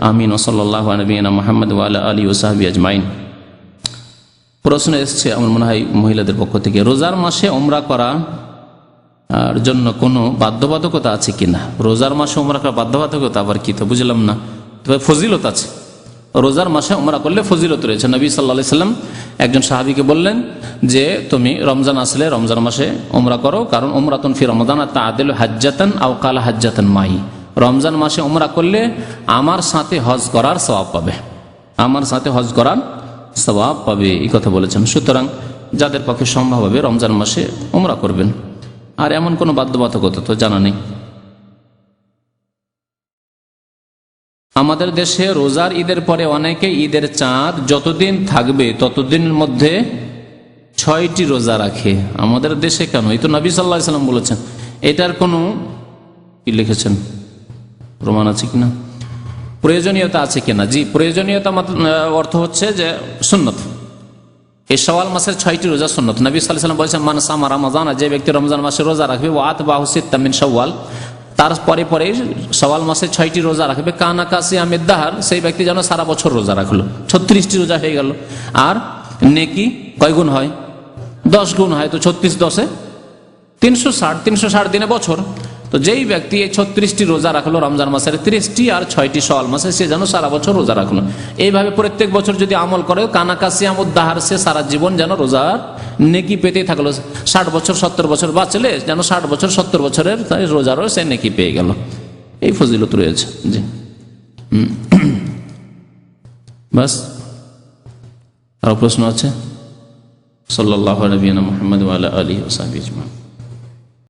আমিন। ওয়া সাল্লাল্লাহু আলা নবিয়িনা মুহাম্মদ ওয়া আলা আলিহি ওয়া সাহবিহি আজমাইন। প্রশ্ন এসছে আমার মনে হয় মহিলাদের পক্ষ থেকে, রোজার মাসে উমরা করা আর জন্য কোনো বাধ্যবাধকতা আছে কিনা? রোজার মাসে উমরা করা বাধ্যবাধকতা আবার কি, তো বুঝলাম না। তবে ফজিলত আছে, রোজার মাসে উমরা করলে ফজিলত রয়েছে। নবী সাল্লাল্লাহু আলাইহি সাল্লাম একজন সাহাবীকে বললেন যে তুমি রমজান আসলে রমজান মাসে উমরা করো, কারণ উমরাতুন ফি রমাদান তাআদিলু হাজ্জাতান আও কালা হাজ্জাতান মাই। রমজান মাসে উমরা করলে আমার সাথে হজ করার সওয়াব পাবে, আমার সাথে হজ করার সওয়াব পাবে, এই কথা বলেছেন। সুতরাং যাদের পক্ষে সম্ভব হবে রমজান মাসে উমরা করবেন, আর এমন কোনো বাধ্যবাধকতা তো জানা নেই। আমাদের দেশে রোজার ঈদের পরে অনেকে ঈদের চাঁদ যতদিন থাকবে ততদিনের মধ্যে 6টি রোজা রাখে। আমাদের দেশে কেন? এই তো নবী সাল্লাল্লাহু আলাইহি সাল্লাম বলেছেন। এটার কোনো কি লিখেছেন, প্রমাণ আছে কিনা, প্রয়োজনীয়তা আছে কিনা? জি, প্রয়োজনীয়তা অর্থ হচ্ছে যে সুন্নত। এই শাওয়াল মাসের 6টি রোজা সুন্নত। নবী সাল্লাল্লাহু আলাইহি সাল্লাম বলেছেন মান সামা রমাদান, যে ব্যক্তি রমজান মাসে রোজা রাখবে, ওয়া আতবাহু সিত্তাম মিন শাওয়াল, তার পরে পরে শাওয়াল মাসে 6টি রোজা রাখবে, কানা কাসিয়ামিদ দাহর, সেই ব্যক্তি যেন সারা বছর রোজা রাখলো, 36টি রোজা হয়ে গেল। আর নেকি কয় গুণ হয়? 10 গুণ হয়। তো 36 10 360 দিনে বছর। তো যেই ব্যক্তি এই 36টি রোজা রাখলো রমজান মাসের, 30টি আর 6টি শাওয়াল মাসে, সে যেন সারা বছর রোজা রাখলো। এইভাবে প্রত্যেক বছর যদি আমল করে, কানাকা সিয়ামুদ দাহার, সে সারা জীবন যেন রোজার নেকি পেতেই থাকলো। 60 বছর 70 বছর বাঁচলে যেন 60 বছর 70 বছরের রোজারও সে নেকি পেয়ে গেল। এই ফজিলত রয়েছে। জি, বাস। আর প্রশ্ন আছে? সাল্লাল্লাহু আলা নবিয়িনা মুহাম্মদ ওয়া আলা আলিহি ওয়া সাহবিহি আজমাইন।